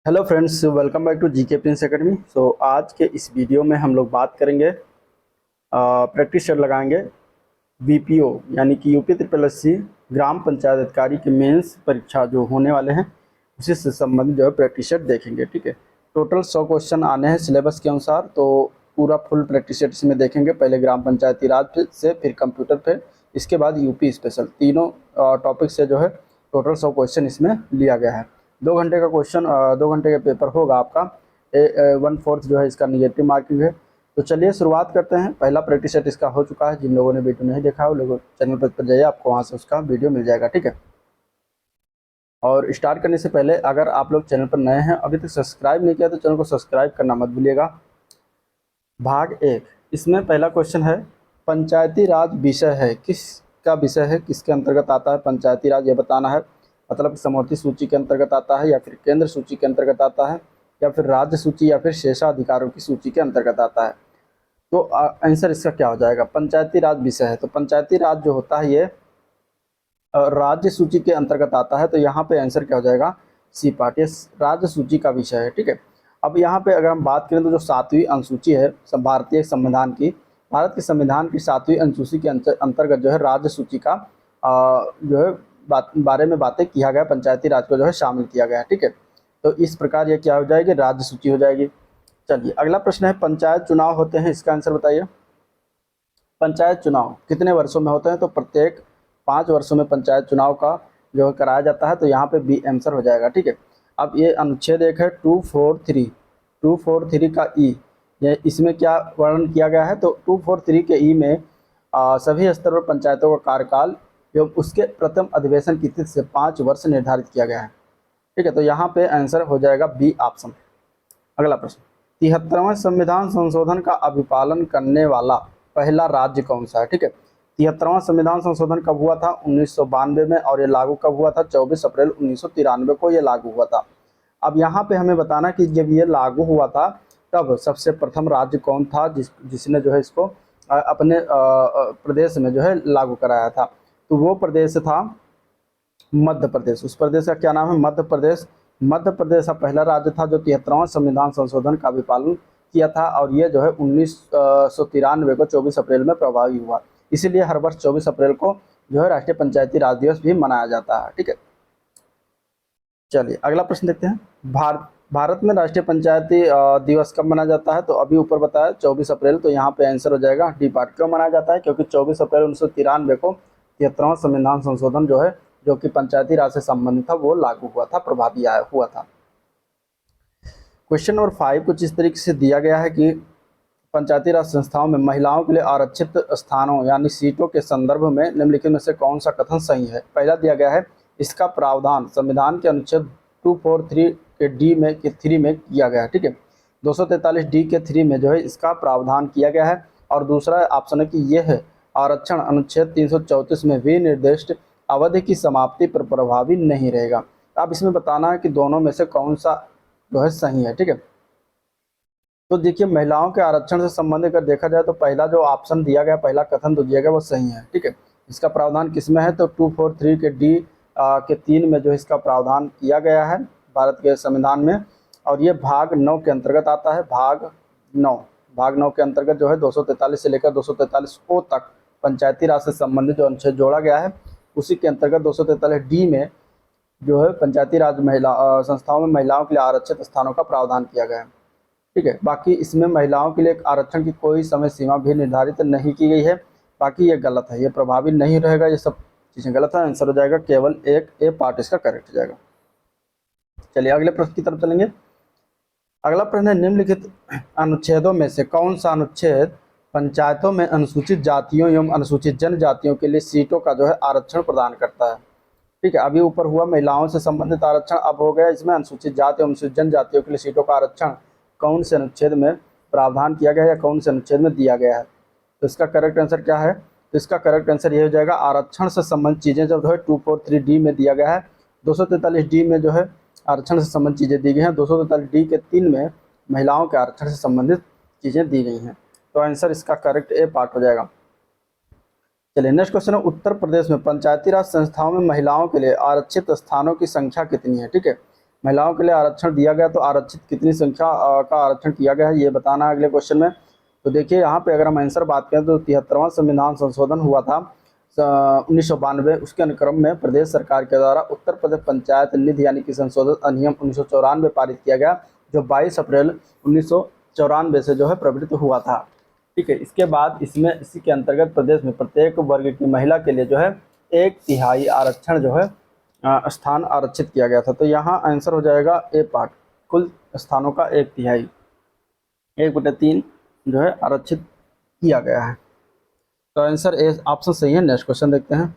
Hello friends, welcome back to GK Prince Academy. आज के इस वीडियो में हम लोग बात करेंगे, प्रैक्टिस सेट लगाएंगे बीपीओ यानी कि यूपी ट्रिपल एस सी ग्राम पंचायत अधिकारी के मेंस परीक्षा जो होने वाले हैं उसी से संबंधित जो है प्रैक्टिस सेट देखेंगे। ठीक है, टोटल 100 क्वेश्चन आने हैं सिलेबस के अनुसार। तो पूरा फुल प्रैक्टिस सेट इसमें देखेंगे, पहले ग्राम पंचायती राज से, फिर कंप्यूटर पे, इसके बाद यूपी स्पेशल, तीनों टॉपिक से जो है टोटल 100 क्वेश्चन इसमें लिया गया है। 2 घंटे का क्वेश्चन, 2 घंटे का पेपर होगा आपका। 1/4 जो है इसका निगेटिव मार्किंग है। तो चलिए शुरुआत करते हैं। पहला प्रैक्टिस सेट इसका हो चुका है। जिन लोगों ने वीडियो नहीं देखा है वो लोग चैनल पर जाइए, आपको वहाँ से उसका वीडियो मिल जाएगा। ठीक है, और स्टार्ट करने से पहले अगर आप लोग चैनल पर नए हैं, अभी तक सब्सक्राइब नहीं किया तो चैनल को सब्सक्राइब करना मत भूलिएगा। भाग 1, इसमें पहला क्वेश्चन है, पंचायती राज विषय है, किसका विषय है, किसके अंतर्गत आता है पंचायती राज, ये बताना है। मतलब समवर्ती सूची के अंतर्गत आता है, या फिर केंद्र सूची के अंतर्गत आता है, या फिर राज्य सूची, या फिर शेषाधिकारों की सूची के अंतर्गत आता है। तो आंसर इसका क्या हो जाएगा? पंचायती राज विषय है। तो पंचायती राज जो होता है ये राज्य सूची के अंतर्गत आता है। तो यहाँ पे आंसर क्या हो जाएगा? सी पार्ट, ये राज्य सूची का विषय है। ठीक है, अब यहाँ पे अगर हम बात करें तो जो 7वीं अनुसूची है भारतीय संविधान की, भारत के संविधान की 7वीं अनुसूची के अंतर्गत जो है राज्य सूची का जो है बारे में बातें किया गया, पंचायती राज को जो है शामिल किया गया है। ठीक है, तो इस प्रकार ये क्या हो जाएगी? राज्य सूची हो जाएगी। चलिए अगला प्रश्न है, पंचायत चुनाव होते हैं, इसका आंसर बताइए। पंचायत चुनाव कितने वर्षों में होते हैं? तो प्रत्येक 5 वर्षों में पंचायत चुनाव का जो कराया जाता है। तो यहाँ पे बी आंसर हो जाएगा। ठीक है, अब ये अनुच्छेद एक है 243 का ई, ये इसमें क्या वर्णन किया गया है? तो 243 के ई में सभी स्तर पर पंचायतों का कार्यकाल एवं उसके प्रथम अधिवेशन की तिथि से 5 वर्ष निर्धारित किया गया है। ठीक है, तो यहाँ पे आंसर हो जाएगा बी ऑप्शन। अगला प्रश्न, 73वां संविधान संशोधन का अभिपालन करने वाला पहला राज्य कौन सा है? ठीक है, 73वां संविधान संशोधन कब हुआ था? 1992 में, और ये लागू कब हुआ था? 24 अप्रैल 1993 को ये लागू हुआ था। अब यहाँ पे हमें बताना कि जब ये लागू हुआ था तब सबसे प्रथम राज्य कौन था जिसने जो है इसको अपने प्रदेश में जो है लागू कराया था। तो वो प्रदेश था मध्य प्रदेश। उस प्रदेश का क्या नाम है? मध्य प्रदेश। मध्य प्रदेश का पहला राज्य था जो 73वां संविधान संशोधन का अभिपालन किया था, और ये जो है 1993 को 24 अप्रैल में प्रभावी हुआ। इसीलिए हर वर्ष 24 अप्रैल को जो है राष्ट्रीय पंचायती राज दिवस भी मनाया जाता है। ठीक है, चलिए अगला प्रश्न देखते हैं। भारत में राष्ट्रीय पंचायती दिवस कब मनाया जाता है? तो अभी ऊपर बताया 24 अप्रैल। तो यहाँ पे आंसर हो जाएगा डी पार्ट। क्यों मनाया जाता है? क्योंकि 24 अप्रैल 1993 को 73वां संविधान संशोधन जो है, जो कि पंचायती राज से संबंधित था, वो लागू हुआ था, प्रभावी हुआ था। क्वेश्चन नंबर 5 कुछ इस तरीके से दिया गया है कि पंचायती राज संस्थाओं में महिलाओं के लिए आरक्षित स्थानों यानी सीटों के संदर्भ में निम्नलिखित में से कौन सा कथन सही है? पहला दिया गया है, इसका प्रावधान संविधान के अनुच्छेद 243 के डी में के 3 में किया गया है। ठीक है, 243 डी के 3 में जो है इसका प्रावधान किया गया है। और दूसरा ऑप्शन है कि यह है आरक्षण अनुच्छेद 334 में विनिर्दिष्ट अवधि की समाप्ति पर प्रभावी नहीं रहेगा। अब इसमें बताना है कि दोनों में से कौन सा जो है सही है। ठीक है, तो देखिए महिलाओं के आरक्षण से संबंधित अगर देखा जाए तो पहला जो ऑप्शन दिया गया, पहला कथन जो दिया गया वो सही है। ठीक है, इसका प्रावधान किसमें है? तो 243 के डी के 3 में जो इसका प्रावधान किया गया है भारत के संविधान में, और ये भाग 9 के अंतर्गत आता है। भाग 9 के अंतर्गत जो है 243 से लेकर 243 ओ तक पंचायती राज से संबंधित जो अनुच्छेद जोड़ा गया है, उसी के अंतर्गत 243 डी में जो है पंचायती राज संस्थाओं में महिलाओं के लिए आरक्षित स्थानों का प्रावधान किया गया है। ठीक है, बाकी इसमें महिलाओं के लिए आरक्षण की कोई समय सीमा भी निर्धारित नहीं की गई है। बाकी ये गलत है, ये प्रभावी नहीं रहेगा, ये सब चीज़ें गलत है। आंसर हो जाएगा केवल एक ए पार्ट इसका करेक्ट हो जाएगा। चलिए अगले प्रश्न की तरफ चलेंगे। अगला प्रश्न है, निम्नलिखित अनुच्छेदों में से कौन सा अनुच्छेद पंचायतों में अनुसूचित जातियों एवं अनुसूचित जनजातियों के लिए सीटों का जो है आरक्षण प्रदान करता है? ठीक है, अभी ऊपर हुआ महिलाओं से संबंधित आरक्षण, अब हो गया इसमें अनुसूचित जाति एवं अनुसूचित जनजातियों के लिए सीटों का आरक्षण कौन से अनुच्छेद में प्रावधान किया गया है या कौन से अनुच्छेद में दिया गया है? तो इसका करेक्ट आंसर क्या है? तो इसका करेक्ट आंसर ये हो जाएगा, आरक्षण से संबंधित चीज़ें जब जो है 243 डी में दिया गया है, 243 डी में जो है आरक्षण से संबंधित चीज़ें दी गई हैं, 243 डी के 3 में महिलाओं के आरक्षण से संबंधित चीज़ें दी गई हैं। तो आंसर इसका करेक्ट ए पार्ट हो जाएगा। चलिए नेक्स्ट क्वेश्चन है, उत्तर प्रदेश में पंचायती राज संस्थाओं में महिलाओं के लिए आरक्षित स्थानों की संख्या कितनी है? ठीक है, महिलाओं के लिए आरक्षण दिया गया तो आरक्षित कितनी संख्या का आरक्षण किया गया है ये बताना है अगले क्वेश्चन में। तो देखिए यहाँ पे अगर हम आंसर बात करें तो 73वां संविधान संशोधन हुआ था 1992, उसके अनुक्रम में प्रदेश सरकार के द्वारा उत्तर प्रदेश पंचायत निधि यानी कि संशोधित अधिनियम 1994 पारित किया गया, जो 22 अप्रैल 1994 से जो है प्रवृत्त हुआ था। ठीक है, इसके बाद इसमें इसी के अंतर्गत प्रदेश में प्रत्येक वर्ग की महिला के लिए जो है 1/3 आरक्षण जो है स्थान आरक्षित किया गया था। तो यहाँ आंसर हो जाएगा ए पार्ट, कुल स्थानों का 1/3, 1/3 जो है आरक्षित किया गया है। तो आंसर ए ऑप्शन सही है। नेक्स्ट क्वेश्चन देखते हैं।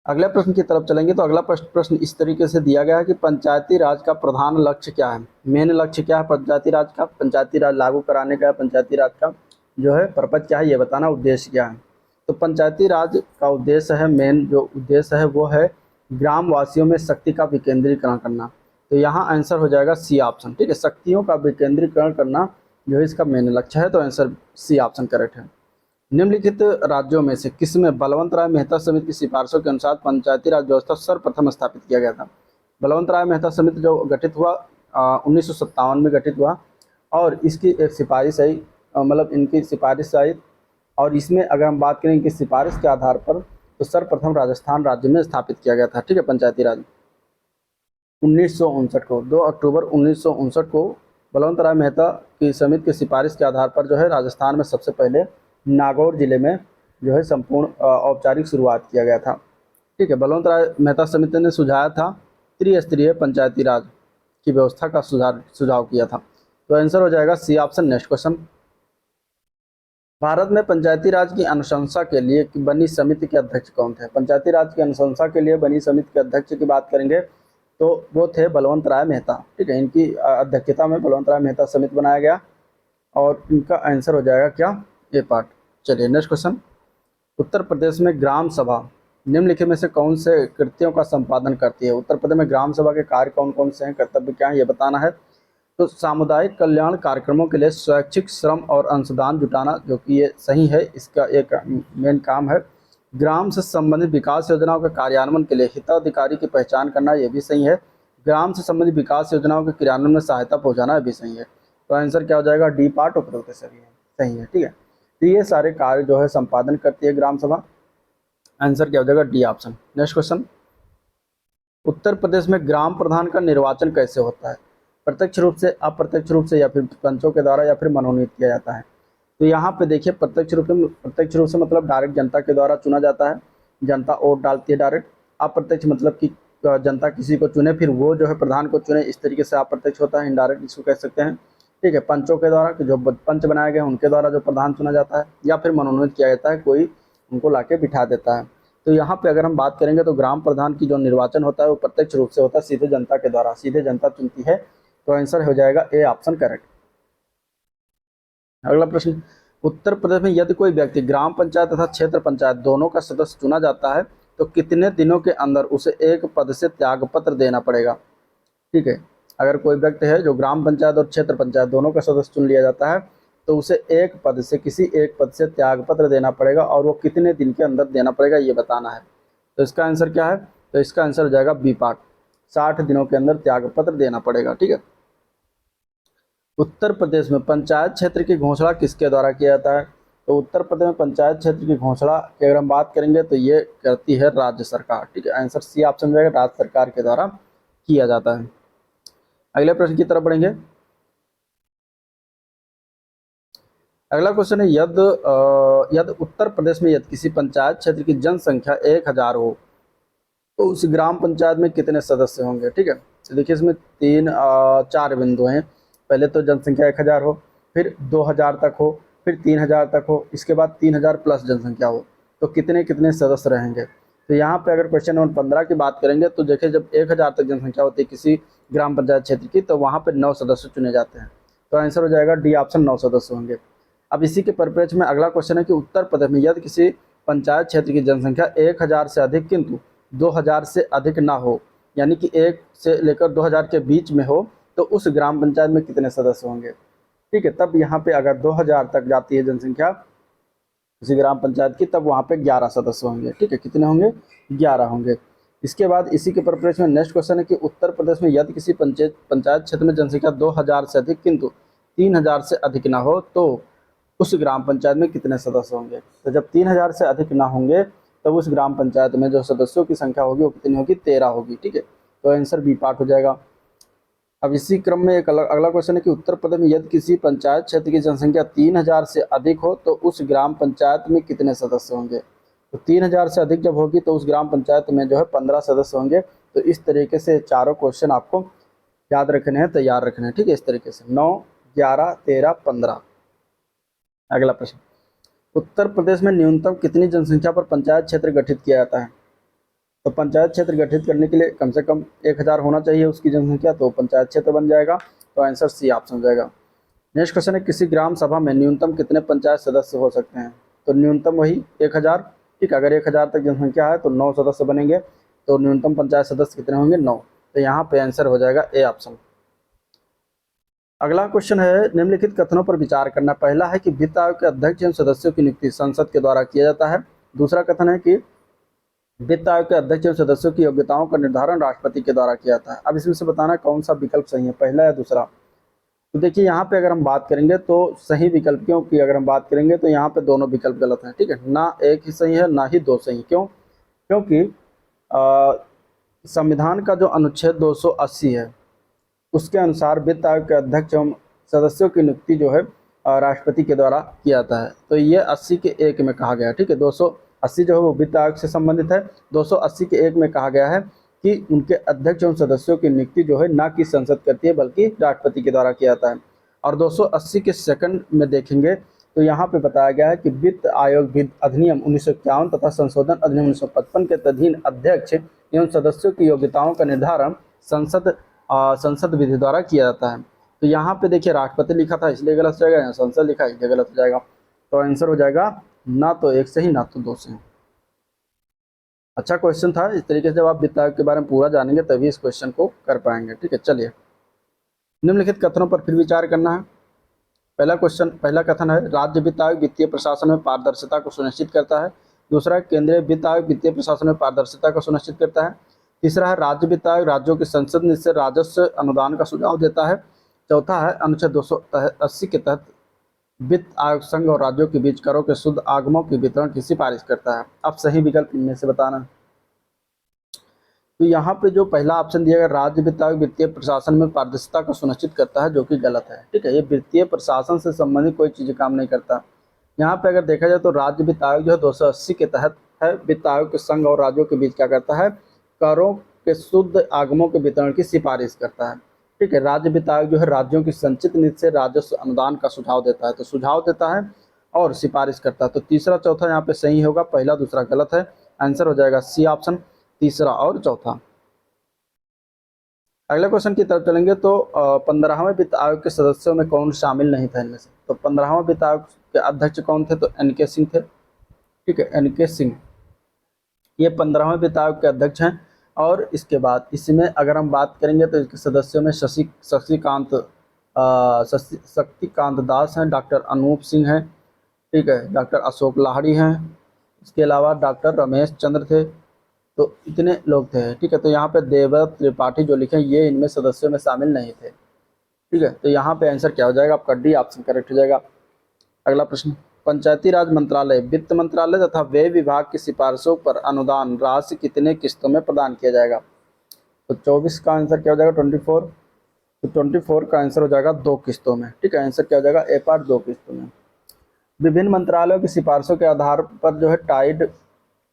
अगले प्रश्न की तरफ चलेंगे। तो अगला प्रश्न इस तरीके से दिया गया है कि पंचायती राज का प्रधान लक्ष्य क्या है, मेन लक्ष्य क्या है पंचायती राज का, पंचायती राज लागू कराने का, पंचायती राज का जो है पर्पज क्या है ये बताना, उद्देश्य क्या है। तो पंचायती राज का उद्देश्य है, मेन जो उद्देश्य है वो है ग्राम वासियों में शक्ति का विकेंद्रीकरण करना। तो यहाँ आंसर हो जाएगा सी ऑप्शन। ठीक है, शक्तियों का विकेंद्रीकरण करना जो है इसका मेन लक्ष्य है। तो आंसर सी ऑप्शन करेक्ट है। निम्नलिखित राज्यों में से किसमें बलवंत राय मेहता समिति की सिफारिशों के अनुसार पंचायती राज व्यवस्था सर्वप्रथम स्थापित किया गया था। बलवंत राय मेहता समिति जो गठित हुआ 1957 में गठित हुआ, और इसकी एक सिफारिश आई, मतलब इनकी सिफारिश आई, और इसमें अगर हम बात करें इनकी सिफारिश के आधार पर तो सर्वप्रथम राजस्थान राज्य में स्थापित किया गया था। ठीक है, पंचायती राज 1959 को, 2 अक्टूबर 1959 को बलवंत राय मेहता की समिति की सिफारिश के आधार पर जो है राजस्थान में सबसे पहले नागौर जिले में जो है संपूर्ण औपचारिक शुरुआत किया गया था। ठीक है, बलवंत राय मेहता समिति ने सुझाया था त्रिस्तरीय पंचायती राज की व्यवस्था का सुझाव किया था। तो आंसर हो जाएगा C option. Next question. Bharat में पंचायती राज की अनुशंसा के लिए बनी समिति के अध्यक्ष कौन थे। पंचायती राज की अनुशंसा के लिए बनी समिति के अध्यक्ष की बात करेंगे तो वो थे बलवंत राय मेहता। ठीक है, इनकी अध्यक्षता में बलवंत राय मेहता समिति बनाया गया, और इनका आंसर हो जाएगा क्या, ए पार्ट। चलिए नेक्स्ट क्वेश्चन। उत्तर प्रदेश में ग्राम सभा निम्नलिखित में से कौन से कृत्यों का संपादन करती है। उत्तर प्रदेश में ग्राम सभा के कार्य कौन कौन से हैं, कर्तव्य क्या है ये बताना है। तो सामुदायिक कल्याण कार्यक्रमों के लिए स्वैच्छिक श्रम और अंशदान जुटाना, जो कि ये सही है, इसका एक मेन काम है। ग्राम से संबंधित विकास योजनाओं के कार्यान्वयन के लिए हिताधिकारी की पहचान करना, ये भी सही है। ग्राम से संबंधित विकास योजनाओं के क्रियान्वयन में सहायता पहुंचाना, ये भी सही है। तो आंसर क्या हो जाएगा, डी पार्ट उपरोक्त सभी है, सही है। ठीक है, तो ये सारे कार्य जो है संपादन करती है ग्राम सभा। आंसर क्या हो जाएगा, D option. Next question. Uttar Pradesh में ग्राम प्रधान का निर्वाचन कैसे होता है। प्रत्यक्ष रूप से, अप्रत्यक्ष रूप से, या फिर पंचों के द्वारा, या फिर मनोनीत किया जाता है। तो यहाँ पे देखिए प्रत्यक्ष रूप से मतलब डायरेक्ट जनता के द्वारा चुना जाता है, जनता वोट डालती है डायरेक्ट। अप्रत्यक्ष मतलब कि जनता किसी को चुने फिर वो जो है प्रधान को चुने, इस तरीके से अप्रत्यक्ष होता है, इनडायरेक्ट इसको कह सकते हैं। ठीक है, पंचों के द्वारा, कि जो पंच बनाए गए हैं उनके द्वारा जो प्रधान चुना जाता है, या फिर मनोनीत किया जाता है, कोई उनको लाके बिठा देता है। तो यहाँ पे अगर हम बात करेंगे तो ग्राम प्रधान की जो निर्वाचन होता है वो प्रत्यक्ष रूप से होता है, सीधे जनता के द्वारा, सीधे जनता चुनती है। तो आंसर हो जाएगा ए ऑप्शन करेक्ट। अगला प्रश्न। उत्तर प्रदेश में यदि कोई व्यक्ति ग्राम पंचायत तथा क्षेत्र पंचायत दोनों का सदस्य चुना जाता है तो कितने दिनों के अंदर उसे एक पद से त्यागपत्र देना पड़ेगा। ठीक है, अगर कोई व्यक्ति है जो ग्राम पंचायत और क्षेत्र पंचायत दोनों का सदस्य चुन लिया जाता है तो उसे एक पद से, किसी एक पद से त्यागपत्र देना पड़ेगा, और वो कितने दिन के अंदर देना पड़ेगा ये बताना है। तो इसका आंसर क्या है, तो इसका आंसर हो जाएगा बी पार्ट, 60 दिनों के अंदर त्यागपत्र देना पड़ेगा। ठीक है। उत्तर प्रदेश में पंचायत क्षेत्र की घोषणा किसके द्वारा किया जाता है। तो उत्तर प्रदेश में पंचायत क्षेत्र की घोषणा की अगर हम बात करेंगे तो ये करती है राज्य सरकार। ठीक है, आंसर सी ऑप्शन हो जाएगा, राज्य सरकार के द्वारा किया जाता है। अगले प्रश्न की तरफ बढ़ेंगे। अगला क्वेश्चन है, यदि उत्तर प्रदेश में यदि किसी पंचायत क्षेत्र की जनसंख्या 1000 हो तो उस ग्राम पंचायत में कितने सदस्य होंगे। ठीक है, तो देखिए इसमें 4 बिंदु हैं। पहले तो जनसंख्या 1000 हो, फिर 2000 तक हो, फिर 3000 तक हो, इसके बाद 3000 प्लस जनसंख्या हो, तो कितने कितने सदस्य रहेंगे। तो यहाँ पे अगर क्वेश्चन नंबर 15 की बात करेंगे तो देखिए जब 1000 तक जनसंख्या होती है किसी ग्राम पंचायत क्षेत्र की तो वहाँ पे 9 सदस्य चुने जाते हैं। तो आंसर हो जाएगा डी ऑप्शन, 9 सदस्य होंगे। अब इसी के परिप्रेक्ष्य में अगला क्वेश्चन है कि उत्तर प्रदेश में यदि किसी पंचायत क्षेत्र की जनसंख्या 1000 से अधिक किंतु 2000 से अधिक ना हो, यानी कि 1 से लेकर 2000 के बीच में हो, तो उस ग्राम पंचायत में कितने सदस्य होंगे। ठीक है, तब यहाँ पे अगर 2000 तक जाती है जनसंख्या किसी ग्राम पंचायत की तब वहाँ पे 11 सदस्य होंगे। ठीक है, कितने होंगे, 11 होंगे। इसके बाद इसी के परिप्रेक्ष्य में नेक्स्ट क्वेश्चन है कि उत्तर प्रदेश में यदि किसी पंचायत क्षेत्र में जनसंख्या 2000 से अधिक किंतु 3000 से अधिक ना हो तो उस ग्राम पंचायत में कितने सदस्य होंगे। तो जब 3000 से अधिक ना होंगे तब उस ग्राम पंचायत में जो सदस्यों की संख्या होगी वो कितनी होगी, 13 होगी। ठीक है, तो आंसर बी पार्ट हो जाएगा। अब इसी क्रम में एक अगला क्वेश्चन है कि उत्तर प्रदेश में यदि किसी पंचायत क्षेत्र की जनसंख्या 3000 से अधिक हो तो उस ग्राम पंचायत में कितने सदस्य होंगे। तो 3000 से अधिक जब होगी तो उस ग्राम पंचायत में जो है 15 सदस्य होंगे। तो इस तरीके से चारों क्वेश्चन आपको याद रखने हैं, तैयार रखने हैं। ठीक है, इस तरीके से 9, 11, 13, 15। अगला प्रश्न, उत्तर प्रदेश में न्यूनतम कितनी जनसंख्या पर पंचायत क्षेत्र गठित किया जाता है। तो पंचायत क्षेत्र गठित करने के लिए कम से कम 1000 होना चाहिए उसकी जनसंख्या, तो पंचायत क्षेत्र बन जाएगा। तो आंसर सी ऑप्शन हो जाएगा। नेक्स्ट क्वेश्चन है किसी ग्राम सभा में न्यूनतम कितने पंचायत सदस्य हो सकते हैं। तो न्यूनतम वही 1000। ठीक, अगर 1000 तक जनसंख्या है तो 9 सदस्य बनेंगे। तो न्यूनतम पंचायत सदस्य कितने होंगे, 9। तो यहाँ पे आंसर हो जाएगा ए ऑप्शन। अगला क्वेश्चन है निम्नलिखित कथनों पर विचार करना। पहला है कि वित्त आयोग के अध्यक्ष एवं सदस्यों की नियुक्ति संसद के द्वारा किया जाता है। दूसरा कथन है कि वित्त आयोग के अध्यक्ष एवं सदस्यों की योग्यताओं का निर्धारण राष्ट्रपति के द्वारा किया जाता है। अब इसमें से बताना कौन सा विकल्प सही है, पहला या दूसरा। तो देखिए यहाँ पे अगर हम बात करेंगे तो सही विकल्पों की अगर हम बात करेंगे तो यहाँ पे दोनों विकल्प गलत हैं। ठीक है, ना एक ही सही है ना ही दो सही। क्यों? क्योंकि संविधान का जो अनुच्छेद 280 है उसके अनुसार वित्त आयोग के अध्यक्ष एवं सदस्यों की नियुक्ति जो है राष्ट्रपति के द्वारा किया जाता है। तो ये 80 के 1 में कहा गया है। ठीक है, 280 जो है वो वित्त आयोग से संबंधित है। 280 के 1 में कहा गया है कि उनके अध्यक्ष एवं सदस्यों की नियुक्ति जो है ना कि संसद करती है बल्कि राष्ट्रपति के द्वारा किया जाता है। और 280 के सेकंड में देखेंगे तो यहाँ पे बताया गया है कि वित्त आयोग अधिनियम 1951 तथा संशोधन अधिनियम 1955 के अधीन अध्यक्ष एवं सदस्यों की योग्यताओं का निर्धारण संसद विधि द्वारा किया जाता है। तो यहाँ पे देखिए राष्ट्रपति लिखा था इसलिए गलत हो जाएगा, यहाँ संसद लिखा है इसलिए गलत हो जाएगा। तो आंसर हो जाएगा ना तो 1 सही ना तो 2 सही। अच्छा क्वेश्चन था। इस तरीके से जब आप वित्त आयोग के बारे में पूरा जानेंगे तभी इस क्वेश्चन को कर पाएंगे। ठीक है, चलिए निम्नलिखित कथनों पर फिर विचार करना है। पहला कथन है राज्य वित्त आयोग वित्तीय प्रशासन में पारदर्शिता को सुनिश्चित करता है। दूसरा, केंद्रीय वित्त आयोग वित्तीय प्रशासन में पारदर्शिता को सुनिश्चित करता है। तीसरा है राज्य वित्त आयोग राज्यों की संसद से राजस्व अनुदान का सुझाव देता है। चौथा है अनुच्छेद 280 के तहत वित्त आयोग संघ और राज्यों के बीच करों के शुद्ध आगमों के वितरण की सिफारिश करता है। अब सही विकल्प इनमें से बताना। तो यहाँ पे जो पहला ऑप्शन दिया गया राज्य वित्त आयोग वित्तीय प्रशासन में पारदर्शिता को सुनिश्चित करता है, जो कि गलत है। ठीक है, ये वित्तीय प्रशासन से संबंधित कोई चीज़ काम नहीं करता। यहाँ पे अगर देखा जाए तो राज्य वित्त आयोग जो है 280 के तहत है, वित्त आयोग के संघ और राज्यों के बीच क्या करता है, करों के शुद्ध आगमों के वितरण की सिफारिश करता है। ठीक है, राज्य वित्त आयोग जो है राज्यों की संचित निधि से राजस्व अनुदान का सुझाव देता है। तो सुझाव देता है और सिफारिश करता है। तो तीसरा चौथा यहाँ पे सही होगा, पहला दूसरा गलत है। आंसर हो जाएगा सी ऑप्शन, तीसरा और चौथा। अगले क्वेश्चन की तरफ चलेंगे तो 15वें वित्त आयोग के सदस्यों में कौन शामिल नहीं था इनमें से। तो 15वें वित्त आयोग के अध्यक्ष कौन थे, तो एन.के. सिंह थे। ठीक है, एन.के. सिंह ये 15वें वित्त आयोग के अध्यक्ष हैं। और इसके बाद इसमें अगर हम बात करेंगे तो इसके सदस्यों में शक्तिकांत दास हैं, डॉक्टर अनूप सिंह हैं। ठीक है, डॉक्टर अशोक लाहिड़ी हैं। इसके अलावा डॉक्टर रमेश चंद्र थे। तो इतने लोग थे। ठीक है, तो यहाँ पे देवव्रत त्रिपाठी जो लिखे ये इनमें सदस्यों में शामिल नहीं थे। ठीक है, तो यहाँ पे आंसर क्या हो जाएगा, आपका डी ऑप्शन करेक्ट हो जाएगा। अगला प्रश्न, पंचायती राज मंत्रालय वित्त मंत्रालय तथा व्यय विभाग की सिफारिशों पर अनुदान राशि कितने किस्तों में प्रदान किया जाएगा। तो 24 का आंसर क्या हो जाएगा, 24। तो 24 का आंसर हो जाएगा 2 किस्तों में। ठीक है, आंसर क्या हो जाएगा, ए पार्ट 2 किस्तों में। विभिन्न मंत्रालयों की सिफारिशों के आधार पर जो है टाइड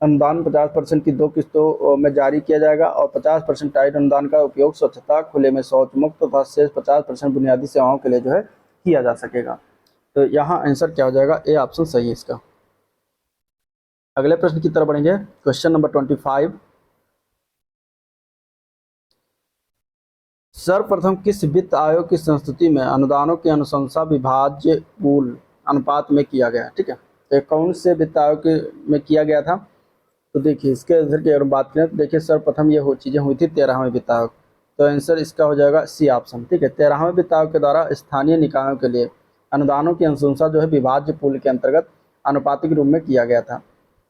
अनुदान 50% की 2 किस्तों में जारी किया जाएगा और 50% टाइड अनुदान का उपयोग स्वच्छता, खुले में शौच मुक्त तथा शेष 50% बुनियादी सेवाओं के लिए जो है किया जा सकेगा। तो यहाँ आंसर क्या हो जाएगा, ए ऑप्शन सही है इसका। अगले प्रश्न की तरफ बढ़ेंगे, क्वेश्चन नंबर 25। सर्वप्रथम किस वित्त आयोग की संस्तुति में अनुदानों की अनुशंसा विभाज्य पूल अनुपात में किया गया। ठीक है, तो कौन से वित्त आयोग में किया गया था। तो देखिए इसके आंसर की अगर बात करें तो देखिए सर्वप्रथम ये चीज़ें हुई थी 13वें वित्त आयोग। तो आंसर इसका हो जाएगा सी ऑप्शन। ठीक है, 13वें वित्त आयोग के द्वारा स्थानीय निकायों के लिए अनुदानों की अनुशंसा जो है विभाज्य पूल के अंतर्गत अनुपातिक रूप में किया गया था।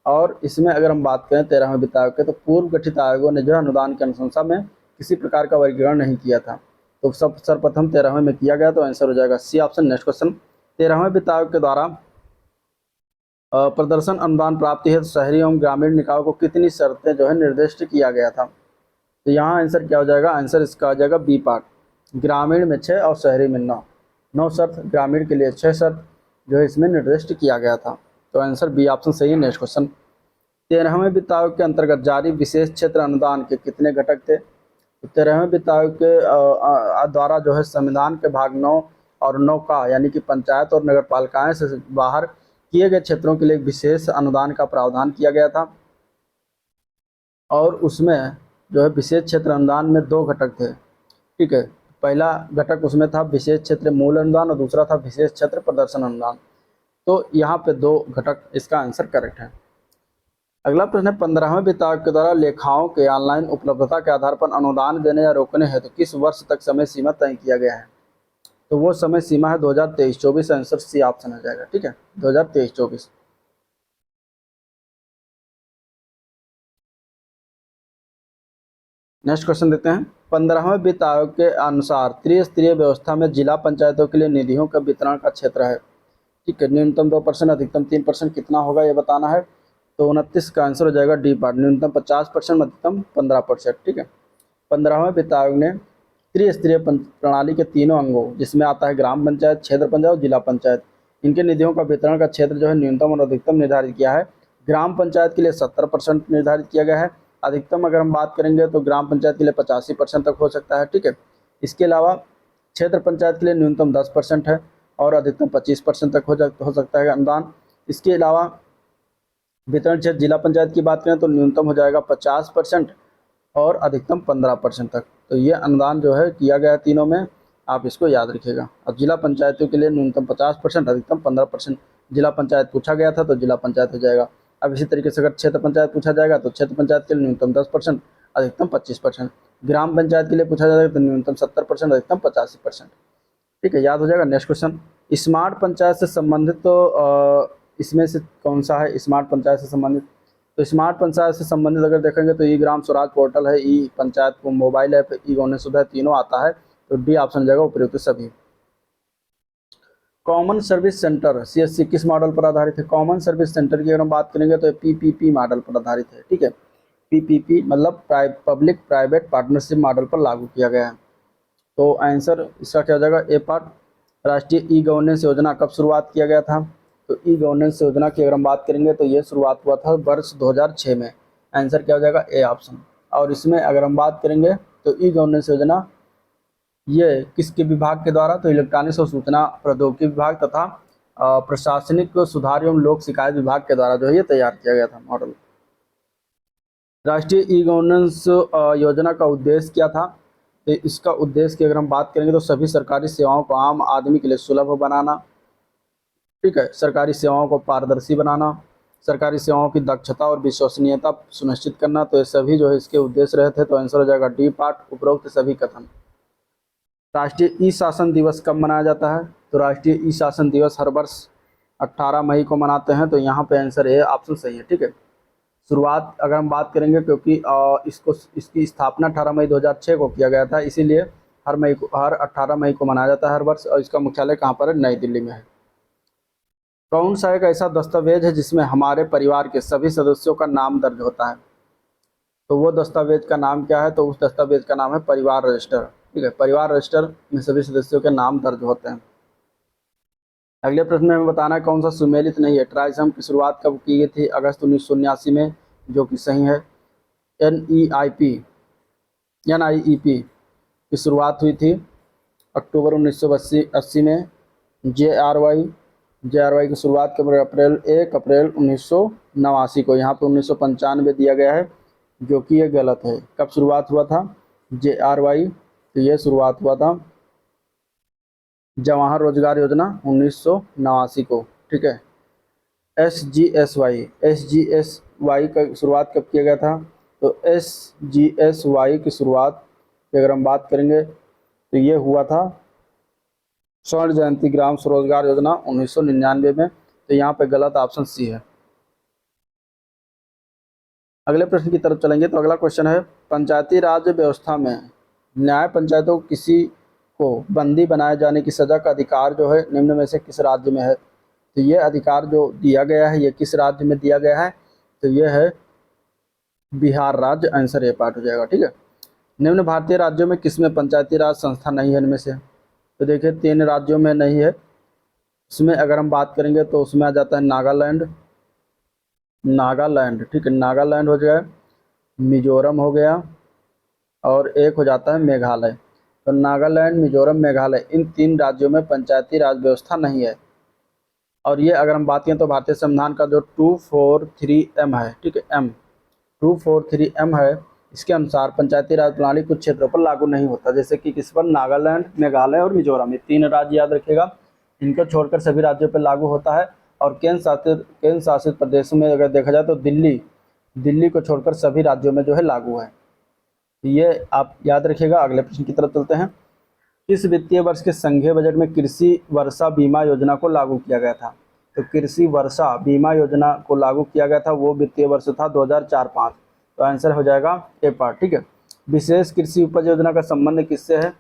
और इसमें अगर हम बात करें 13वें वित्त आयोग के, तो पूर्व गठित आयोगों ने जो है अनुदान की अनुशंसा में किसी प्रकार का वर्गीकरण नहीं किया था। तो सब सर्वप्रथम 13वें में किया गया, तो आंसर हो जाएगा सी ऑप्शन। नेक्स्ट क्वेश्चन, 13वें वित्त आयोग के द्वारा प्रदर्शन अनुदान प्राप्ति हेतु शहरी एवं ग्रामीण निकायों को कितनी शर्तें जो है निर्दिष्ट किया गया था। तो यहाँ आंसर क्या हो जाएगा, आंसर इसका हो जाएगा बी पार्ट। ग्रामीण में 6 और शहरी में 9, 9 शर्त, ग्रामीण के लिए 6 शर्त जो है इसमें निर्दिष्ट किया गया था। तो आंसर बी ऑप्शन सही है। नेक्स्ट क्वेश्चन, 13वें वित्त आयोग के अंतर्गत जारी विशेष क्षेत्र अनुदान के कितने घटक थे। तो 13वें वित्त आयोग के द्वारा जो है संविधान के भाग 9 और 9 का, यानी कि पंचायत और नगर पालिकाएं से बाहर किए गए क्षेत्रों के लिए एक विशेष अनुदान का प्रावधान किया गया था। और उसमें जो है विशेष क्षेत्र अनुदान में 2 घटक थे, ठीक है। पहला घटक उसमें था विशेष क्षेत्र मूल अनुदान और दूसरा था विशेष क्षेत्र प्रदर्शन अनुदान। तो यहाँ पे 2 घटक, इसका आंसर करेक्ट है। अगला प्रश्न है, 15वें वित्त आयोग के द्वारा लेखाओं के ऑनलाइन उपलब्धता के आधार पर अनुदान देने या रोकने हेतु तो किस वर्ष तक समय सीमा तय किया गया है। तो वो समय सीमा है 2023-24। आंसर सी ऑप्शन हो जाएगा, ठीक है, 2023-24। नेक्स्ट क्वेश्चन देखते हैं, 15वें वित्त आयोग के अनुसार त्रिस्तरीय व्यवस्था में जिला पंचायतों के लिए निधियों का वितरण का क्षेत्र है, ठीक है। न्यूनतम 2%, अधिकतम 3%, कितना होगा ये बताना है। तो 29 का आंसर हो जाएगा डी पार्ट। न्यूनतम 50%, अधिकतम 15%, ठीक है। 15वें वित्त आयोग ने त्रिस्तरीय प्रणाली के तीनों अंगों, जिसमें आता है ग्राम पंचायत, क्षेत्र पंचायत और जिला पंचायत, इनके निधियों का वितरण का क्षेत्र जो है न्यूनतम और अधिकतम निर्धारित किया है। ग्राम पंचायत के लिए 70% निर्धारित किया गया है। अधिकतम अगर हम बात करेंगे तो ग्राम पंचायत के लिए 85% तक हो सकता है, ठीक है। इसके अलावा क्षेत्र पंचायत के लिए न्यूनतम 10% है और अधिकतम 25% तक हो सकता है अनुदान। इसके अलावा वितरण क्षेत्र जिला पंचायत की बात करें तो न्यूनतम हो जाएगा 50% और अधिकतम 15% तक। तो ये अनुदान जो है किया गया है तीनों में, आप इसको याद रखिएगा। अब जिला पंचायतों के लिए न्यूनतम 50%, अधिकतम 15%। जिला पंचायत पूछा गया था तो जिला पंचायत हो जाएगा। अब इसी तरीके से अगर क्षेत्र पंचायत पूछा जाएगा तो क्षेत्र पंचायत के लिए न्यूनतम 10%, अधिकतम 25%। ग्राम पंचायत के लिए पूछा जाएगा तो न्यूनतम 70%, अधिकतम 85%, ठीक है, याद हो जाएगा। नेक्स्ट क्वेश्चन, स्मार्ट पंचायत से संबंधित तो इसमें से कौन सा है स्मार्ट पंचायत से संबंधित। तो स्मार्ट पंचायत से संबंधित अगर देखेंगे तो ई ग्राम स्वराज पोर्टल है, ई पंचायत को मोबाइल ऐप, ई गवर्नेंस सुविधा, तीनों आता है। तो डी ऑप्शन हो जाएगा उपयुक्त सभी। कॉमन सर्विस सेंटर सीएससी किस मॉडल पर आधारित है। कॉमन सर्विस सेंटर की अगर हम बात करेंगे तो पीपीपी मॉडल पर आधारित है, ठीक है। पीपीपी मतलब पब्लिक प्राइवेट पार्टनरशिप मॉडल पर लागू किया गया है। तो आंसर इसका क्या हो जाएगा, ए पार्ट। राष्ट्रीय ई गवर्नेंस योजना कब शुरुआत किया गया था। तो ई गवर्नेंस योजना की अगर हम बात करेंगे तो ये शुरुआत हुआ था वर्ष 2006 में। आंसर क्या हो जाएगा, ए ऑप्शन। और इसमें अगर हम बात करेंगे तो ई गवर्नेंस योजना ये किसके विभाग के द्वारा, तो इलेक्ट्रॉनिक्स और सूचना प्रौद्योगिकी विभाग तथा प्रशासनिक सुधार एवं लोक शिकायत विभाग के द्वारा जो है ये तैयार किया गया था मॉडल। राष्ट्रीय ई गवर्नेंस योजना का उद्देश्य क्या था। तो इसका उद्देश्य की अगर हम बात करेंगे तो सभी सरकारी सेवाओं को आम आदमी के लिए सुलभ बनाना, ठीक है, सरकारी सेवाओं को पारदर्शी बनाना, सरकारी सेवाओं की दक्षता और विश्वसनीयता सुनिश्चित करना। तो ये सभी जो है इसके उद्देश्य रहे थे। तो आंसर हो जाएगा डी पार्ट, उपरोक्त सभी कथन। राष्ट्रीय ई शासन दिवस कब मनाया जाता है। तो राष्ट्रीय ई शासन दिवस हर वर्ष 18 मई को मनाते हैं। तो यहाँ पे आंसर ए ऑप्शन सही है, ठीक है। शुरुआत अगर हम बात करेंगे क्योंकि इसकी स्थापना 18 मई 2006 को किया गया था, इसीलिए हर 18 मई को मनाया जाता है हर वर्ष। और इसका मुख्यालय कहाँ पर है, नई दिल्ली में है। कौन सा एक ऐसा दस्तावेज है जिसमें हमारे परिवार के सभी सदस्यों का नाम दर्ज होता है। तो वो दस्तावेज का नाम क्या है, तो उस दस्तावेज का नाम है परिवार रजिस्टर, ठीक है। परिवार रजिस्टर में सभी सदस्यों के नाम दर्ज होते हैं। अगले प्रश्न में हमें बताना है कौन सा सुमेलित नहीं है। ट्राइसम की शुरुआत कब की गई थी, अगस्त 1979 में, जो कि सही है। NIEP की शुरुआत हुई थी अक्टूबर 1980 में। JRY की शुरुआत कब, 1 अप्रैल 1989 को। यहाँ पर 1995 दिया गया है, जो कि ये गलत है। कब शुरुआत हुआ था JRY, तो ये शुरुआत हुआ था जवाहर रोजगार योजना 1989 को, ठीक है। SGSY का शुरुआत कब किया गया था। तो SGSY की शुरुआत की अगर हम बात करेंगे तो ये हुआ था स्वर्ण जयंती ग्राम स्वरोजगार योजना 1999 में। तो यहाँ पे गलत ऑप्शन सी है। अगले प्रश्न की तरफ चलेंगे। तो अगला क्वेश्चन है, पंचायती राज व्यवस्था में न्याय पंचायतों को किसी को बंदी बनाए जाने की सजा का अधिकार जो है निम्न में से किस राज्य में है? तो ये अधिकार जो दिया गया है ये किस राज्य में दिया गया है? तो ये है बिहार राज्य। आंसर ए पार्ट हो जाएगा। ठीक है। निम्न भारतीय राज्यों में किसमें पंचायती राज संस्था नहीं है इनमें से? तो देखिए 3 राज्यों में नहीं है। इसमें अगर हम बात करेंगे तो उसमें आ जाता है नागालैंड, ठीक है, नागालैंड हो जाएगा, मिजोरम हो गया और एक हो जाता है मेघालय। तो नागालैंड, मिजोरम, मेघालय, इन 3 राज्यों में पंचायती राज व्यवस्था नहीं है। और ये अगर हम बात करें तो भारतीय संविधान का जो 243M है, ठीक है, M 243M है, इसके अनुसार पंचायती राज प्रणाली कुछ क्षेत्रों पर लागू नहीं होता, जैसे कि किस पर? नागालैंड, मेघालय और मिजोरम, ये 3 राज्य याद रखिएगा। इनको छोड़कर सभी राज्यों पर लागू होता है। और केंद्र शासित प्रदेशों में अगर देखा जाए तो दिल्ली को छोड़कर सभी राज्यों में जो है लागू है। ये आप याद रखिएगा। अगले प्रश्न की तरफ चलते हैं। किस वित्तीय वर्ष के संघीय बजट में कृषि वर्षा बीमा योजना को लागू किया गया था? तो कृषि वर्षा बीमा योजना को लागू किया गया था, वो वित्तीय वर्ष था 2004-05। तो आंसर हो जाएगा ए पार्ट। ठीक है। विशेष कृषि उपज योजना का संबंध किससे है?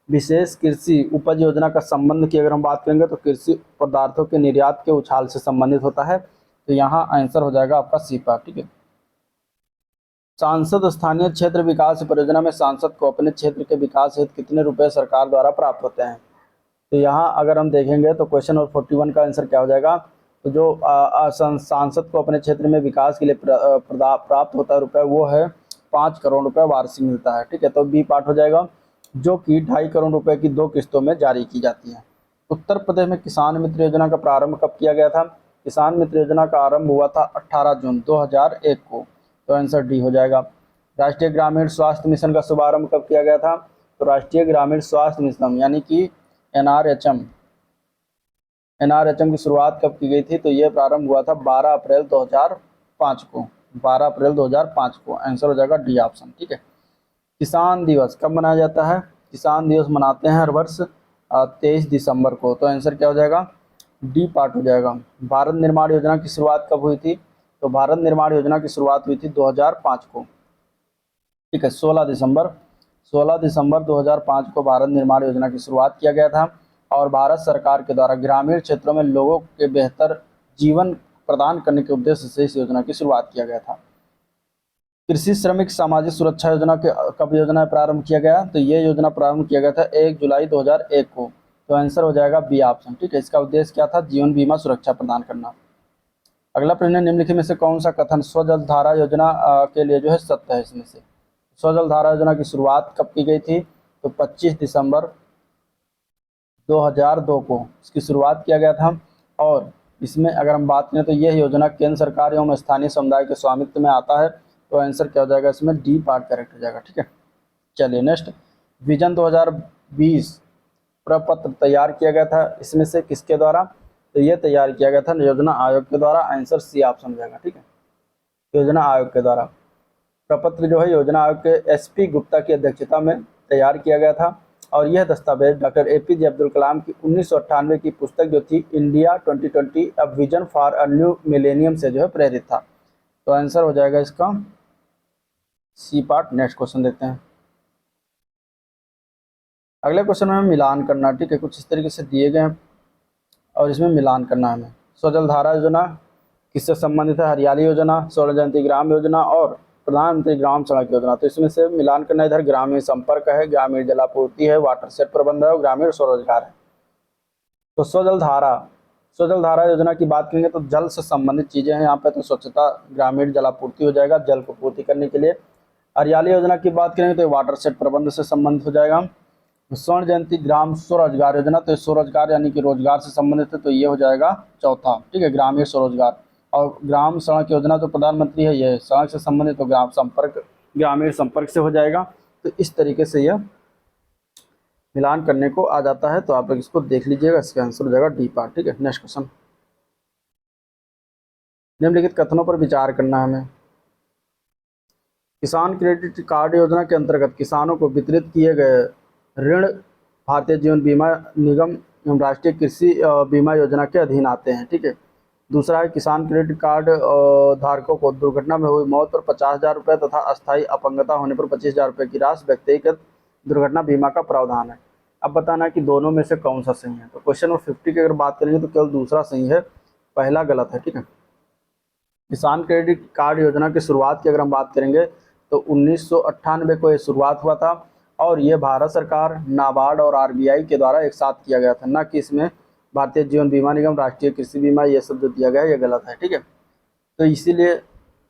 विशेष कृषि उपज योजना का संबंध की अगर हम बात करेंगे तो कृषि पदार्थों के निर्यात के उछाल से संबंधित होता है। तो यहाँ आंसर हो जाएगा आपका सी पार्ट। ठीक है। सांसद स्थानीय क्षेत्र विकास परियोजना में सांसद को अपने क्षेत्र के विकास हेतु कितने रुपए सरकार द्वारा प्राप्त होते हैं? तो यहाँ अगर हम देखेंगे तो क्वेश्चन नंबर 41 का आंसर क्या हो जाएगा? तो जो सांसद को अपने क्षेत्र में विकास के लिए प्राप्त होता है रुपये, वो है 5 करोड़ रुपए वार्षिक मिलता है। ठीक है। तो बी पार्ट हो जाएगा, जो कि 2.5 करोड़ रुपए की 2 किस्तों में जारी की जाती है। उत्तर प्रदेश में किसान मित्र योजना का प्रारंभ कब किया गया था? किसान मित्र योजना का आरंभ हुआ था 18 जून 2001 को। तो आंसर डी हो जाएगा। राष्ट्रीय ग्रामीण स्वास्थ्य मिशन का शुभारंभ कब किया गया था? तो राष्ट्रीय ग्रामीण स्वास्थ्य मिशन यानी कि एनआरएचएम की शुरुआत कब की गई थी? तो ये प्रारंभ हुआ था 12 अप्रैल 2005 को। 12 अप्रैल 2005 को। आंसर हो जाएगा डी ऑप्शन। ठीक है। किसान दिवस कब मनाया जाता है? किसान दिवस मनाते हैं हर वर्ष 23 दिसंबर को। तो आंसर क्या हो जाएगा? डी पार्ट हो जाएगा। भारत निर्माण योजना की शुरुआत कब हुई थी? तो भारत निर्माण योजना की शुरुआत हुई थी 2005 को। ठीक है। 16 दिसंबर 2005 को भारत निर्माण योजना की शुरुआत किया गया था। और भारत सरकार के द्वारा ग्रामीण क्षेत्रों में लोगों के बेहतर जीवन प्रदान करने के उद्देश्य से इस योजना की शुरुआत किया गया था। कृषि श्रमिक सामाजिक सुरक्षा योजना के कब योजना प्रारंभ किया गया? तो ये योजना प्रारंभ किया गया था 1 जुलाई 2001 को। तो आंसर हो जाएगा बी ऑप्शन। ठीक है। इसका उद्देश्य क्या था? जीवन बीमा सुरक्षा प्रदान करना। अगला प्रश्न, निम्नलिखित में से कौन सा कथन स्वजल धारा योजना के लिए जो है सत्य है? इसमें से स्वजल धारा योजना की शुरुआत कब की गई थी? तो 25 दिसंबर 2002 को इसकी शुरुआत किया गया था। और इसमें अगर हम बात करें तो यह योजना केंद्र सरकार एवं स्थानीय समुदाय के स्वामित्व में आता है। तो आंसर क्या हो जाएगा? इसमें डी पार्ट करेक्ट हो जाएगा। ठीक है। चलिए नेक्स्ट, विजन 2020 प्रपत्र तैयार किया गया था, इसमें से किसके द्वारा? तो ये तैयार किया गया था योजना आयोग के द्वारा। आंसर सी ऑप्शन हो जाएगा। ठीक है। योजना आयोग के द्वारा प्रपत्र जो है योजना आयोग के एसपी गुप्ता की अध्यक्षता में तैयार किया गया था। और यह दस्तावेज डॉक्टर एपीजे अब्दुल कलाम की 1998 की पुस्तक जो थी India 2020 a vision for a new millennium से जो है प्रेरित था। तो आंसर हो जाएगा इसका सी पार्ट। नेक्स्ट क्वेश्चन देखते हैं। अगले क्वेश्चन में मिलान करना। ठीक है। कुछ इस तरीके से दिए गए हैं और इसमें मिलान करना है हमें। स्वजल धारा योजना किससे संबंधित है? हरियाली योजना, स्वर्ण जयंती ग्राम योजना और प्रधानमंत्री ग्राम सड़क योजना। तो इसमें से मिलान करना, इधर ग्रामीण संपर्क है, ग्रामीण जलापूर्ति है, वाटर सेट प्रबंध है और ग्रामीण स्वरोजगार है। तो स्वजल धारा योजना की बात करेंगे तो जल से संबंधित चीजें हैं यहाँ पे। तो स्वच्छता, ग्रामीण जलापूर्ति हो जाएगा, जल को पूर्ति करने के लिए। हरियाली योजना की बात करेंगे तो वाटर सेट प्रबंध से संबंधित हो जाएगा। स्वर्ण जयंती ग्राम स्वरोजगार योजना, तो स्वरोजगार यानी कि रोजगार से संबंधित है। तो ये हो जाएगा चौथा। ठीक है। ग्रामीण स्वरोजगार। और ग्राम सड़क योजना तो प्रधानमंत्री है, ये सड़क से संबंधित, तो ग्रामीण संपर्क से हो जाएगा। तो इस तरीके से यह मिलान करने को आ जाता है। तो आप लोग इसको देख लीजिएगा, इसका आंसर हो जाएगा डी पार्ट। ठीक है। नेक्स्ट क्वेश्चन, निम्नलिखित कथनों पर विचार करना है हमें। किसान क्रेडिट कार्ड योजना के अंतर्गत किसानों को वितरित किए गए ऋण भारतीय जीवन बीमा निगम एवं राष्ट्रीय कृषि बीमा योजना के अधीन आते हैं। ठीक है। दूसरा है किसान क्रेडिट कार्ड धारकों को दुर्घटना में हुई मौत पर 50,000 रुपये तथा अस्थायी अपंगता होने पर 25,000 रुपये की राशि व्यक्तिगत दुर्घटना बीमा का प्रावधान है। अब बताना है कि दोनों में से कौन सा सही है। तो क्वेश्चन नंबर 50 की अगर बात करेंगे तो केवल दूसरा सही है, पहला गलत है। ठीक है, किसान क्रेडिट कार्ड योजना की शुरुआत की अगर हम बात करेंगे तो 1998 को ये शुरुआत हुआ था और ये भारत सरकार, नाबार्ड और आरबीआई के द्वारा एक साथ किया गया था, न कि इसमें भारतीय जीवन बीमा निगम, राष्ट्रीय कृषि बीमा, ये सब जो दिया गया है ये गलत है। ठीक है, तो इसीलिए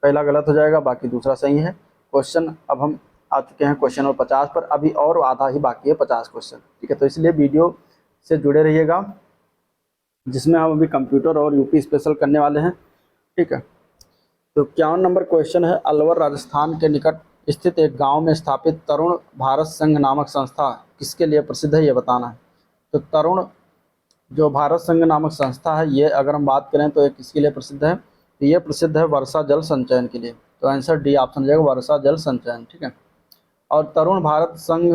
पहला गलत हो जाएगा, बाकी दूसरा सही है। क्वेश्चन अब हम आ चुके हैं क्वेश्चन नंबर 50 पर, अभी और आधा ही बाकी है 50 क्वेश्चन। ठीक है, तो इसलिए वीडियो से जुड़े रहिएगा, जिसमें हम अभी कंप्यूटर और यूपी स्पेशल करने वाले हैं। ठीक है, तो 51 नंबर क्वेश्चन है, अलवर राजस्थान के निकट स्थित एक गांव में स्थापित तरुण भारत संघ नामक संस्था किसके लिए प्रसिद्ध है, ये बताना है। तो तरुण जो भारत संघ नामक संस्था है, ये अगर हम बात करें तो ये किसके लिए प्रसिद्ध है, तो ये प्रसिद्ध है वर्षा जल संचयन के लिए। तो आंसर डी ऑप्शन हो जाएगा, वर्षा जल संचयन। ठीक है, और तरुण भारत संघ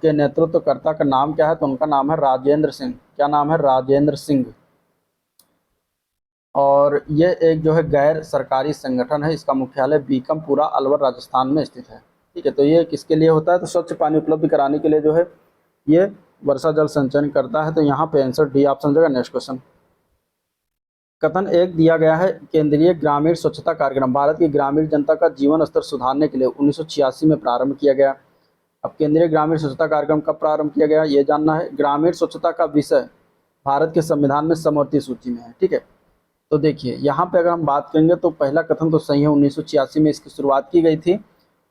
के नेतृत्वकर्ता का नाम क्या है, तो उनका नाम है राजेंद्र सिंह। क्या नाम है, राजेंद्र सिंह। और ये एक जो है गैर सरकारी संगठन है, इसका मुख्यालय बीकमपुरा अलवर राजस्थान में स्थित है। ठीक है, तो ये किसके लिए होता है, तो स्वच्छ पानी उपलब्ध कराने के लिए जो है ये वर्षा जल संचयन करता है। तो यहाँ पे आंसर डी ऑप्शन हो जाएगा। नेक्स्ट क्वेश्चन, कथन एक दिया गया है, केंद्रीय ग्रामीण स्वच्छता कार्यक्रम भारत की ग्रामीण जनता का जीवन स्तर सुधारने के लिए 1986 में प्रारंभ किया गया। अब केंद्रीय ग्रामीण स्वच्छता कार्यक्रम कब प्रारंभ किया गया, ये जानना है। ग्रामीण स्वच्छता का विषय भारत के संविधान में समवर्ती सूची में है। ठीक है, तो देखिए यहाँ पे अगर हम बात करेंगे तो पहला कथन तो सही है, 1986 में इसकी शुरुआत की गई थी